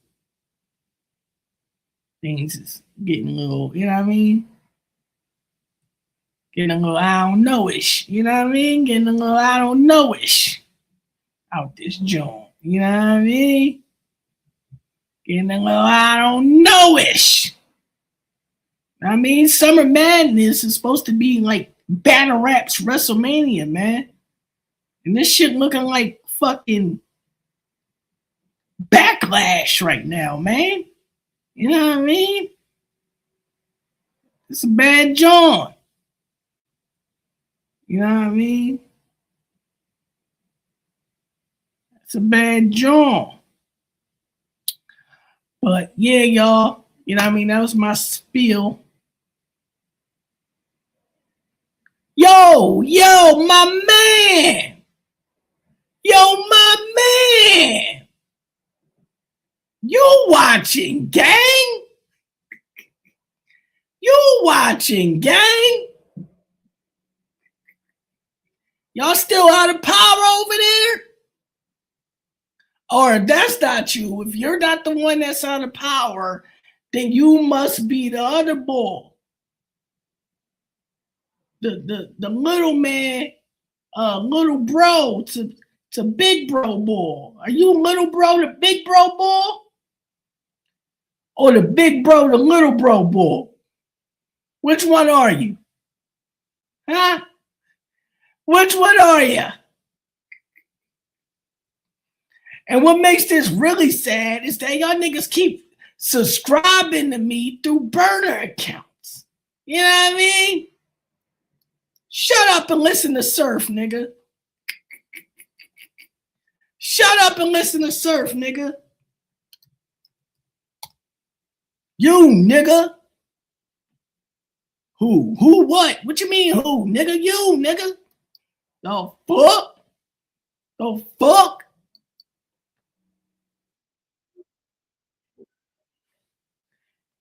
things is getting a little, you know what I mean? Getting a little I don't know-ish. You know what I mean? Getting a little I don't know-ish out this joint. You know what I mean? Getting a little I don't know-ish. I mean, Summer Madness is supposed to be like Battle Rap's WrestleMania, man. And this shit looking like fucking Backlash right now, man. You know what I mean? It's a bad joint. You know what I mean? It's a bad joint. But yeah, y'all. You know what I mean? That was my spiel. Yo, my man. Yo, my man. You watching, gang? You watching, gang? Y'all still out of power over there? Or if that's not you, if you're not the one that's out of power, then you must be the other boy. The little man, little bro to big bro boy. Are you little bro to big bro boy? or the big bro, the little bro bull? Which one are you? Huh? Which one are you? And what makes this really sad is that y'all niggas keep subscribing to me through burner accounts. You know what I mean? Shut up and listen to Surf, nigga. Shut up and listen to Surf, nigga. You, nigga. Who? Who what? What you mean who? Nigga, you, nigga. The fuck? The fuck?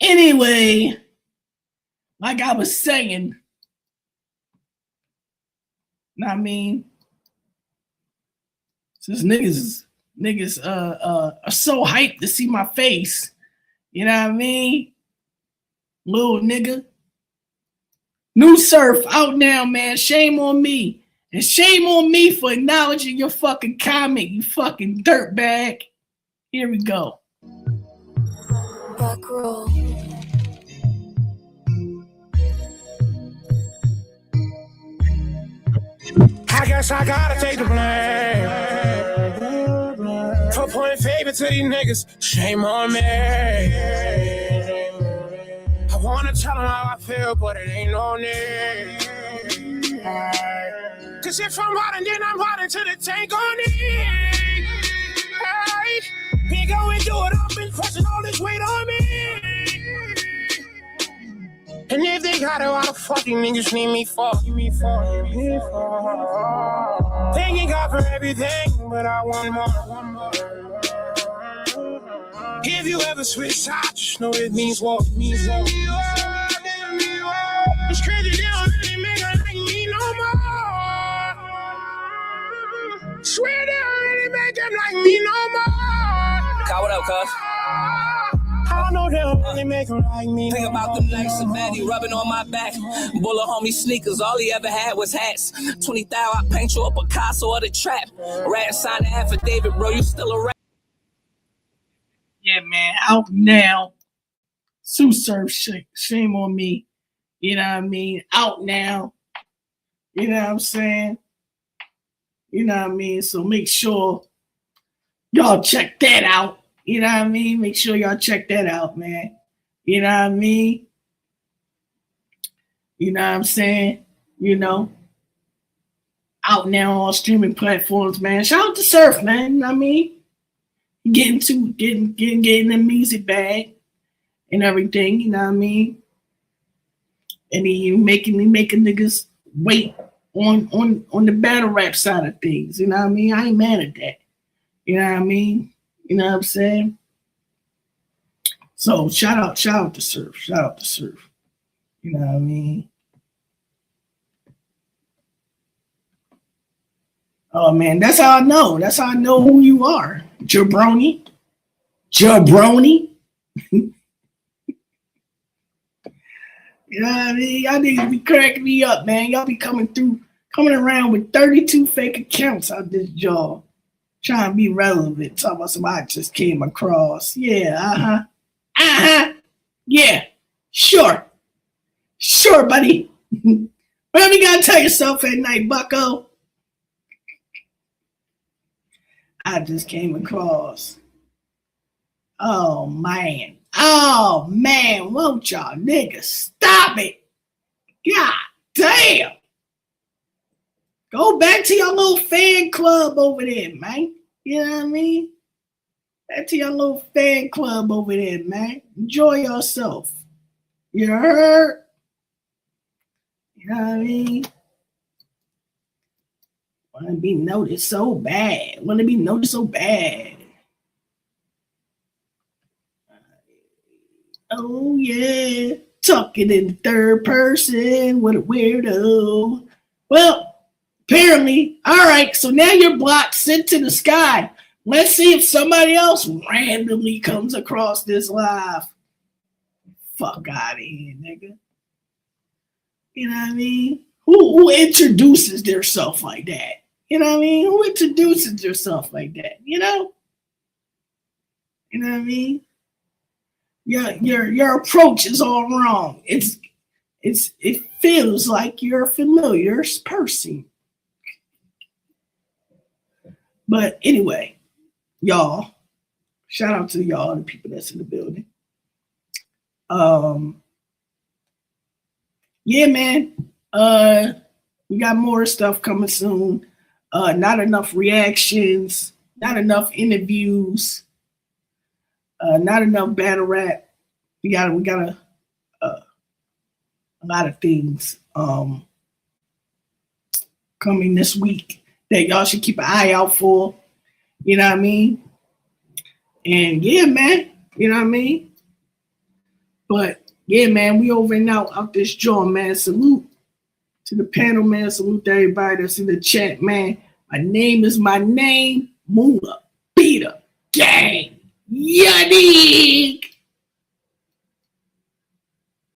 Anyway, like I was saying, I mean, since niggas are so hyped to see my face, you know what I mean? Little nigga. New Surf out now, man. Shame on me. And shame on me for acknowledging your fucking comment, you fucking dirtbag. Here we go.
Back row.
I guess I gotta take the blame for pointing favor to these niggas. Shame on me. I wanna tell them how I feel, but it ain't no need. Cause if I'm hot, then I'm hot into the tank on it. Been going through it, I've been pressing all this weight on me. And if they got it, why the fucking niggas need me for? Thanking God for everything, but I want more. If you ever switch sides, just know it means war. It's crazy, they don't really make her like me no more. Swear they don't really make them like me no more.
Kyle, what up, cuz?
I know they don't really make them like me.
Think about them nights of Maddie rubbing on my back. Bullet homie sneakers, all he ever had was hats. 20,000, I paint you a Picasso or the trap. Rat sign the affidavit, bro, you still a rat.
Yeah, man, out now. Sue Surf, shame on me. You know what I mean? Out now. You know what I'm saying? You know what I mean? So make sure y'all check that out. You know what I mean? Make sure y'all check that out, man. You know what I mean? You know what I'm saying? You know, out now on all streaming platforms, man. Shout out to Surf, man. You know what I mean? Getting the music bag and everything, you know what I mean? And he making niggas wait on the battle rap side of things, you know what I mean? I ain't mad at that. You know what I mean? You know what I'm saying? So shout out to Surf. Shout out to Surf. You know what I mean? Oh man, that's how I know. That's how I know who you are. Jabroni. You know what I mean? Y'all niggas be cracking me up, man. Y'all be coming around with 32 fake accounts out this jaw. Trying to be relevant. Talking about somebody just came across. Yeah, yeah, sure, buddy. Whatever you gotta tell yourself at night, bucko. I just came across. Oh man, won't y'all niggas stop it? God damn. Go back to your little fan club over there, man. You know what I mean? Back to your little fan club over there, man. Enjoy yourself. You heard? You know what I mean? Want to be noticed so bad. Oh, yeah. Talking in the third person. What a weirdo. Well, apparently, all right, so now you're blocked, sent to the sky. Let's see if somebody else randomly comes across this live. Fuck out of here, nigga. You know what I mean? Who introduces themselves like that? You know what I mean? Who introduces themselves like that? You know? You know what I mean? your approach is all wrong. It feels like you're a familiar person. But anyway, y'all, shout out to y'all, the people that's in the building. Yeah, man. We got more stuff coming soon. Not enough reactions, not enough interviews, not enough battle rap. We got a lot of things coming this week that y'all should keep an eye out for. You know what I mean? And yeah, man, you know what I mean? But yeah, man, we over and out this joint, man. Salute to the panel, man. Salute to everybody that's in the chat, man. My name is my name, Mula Peter Gang. Yaddy.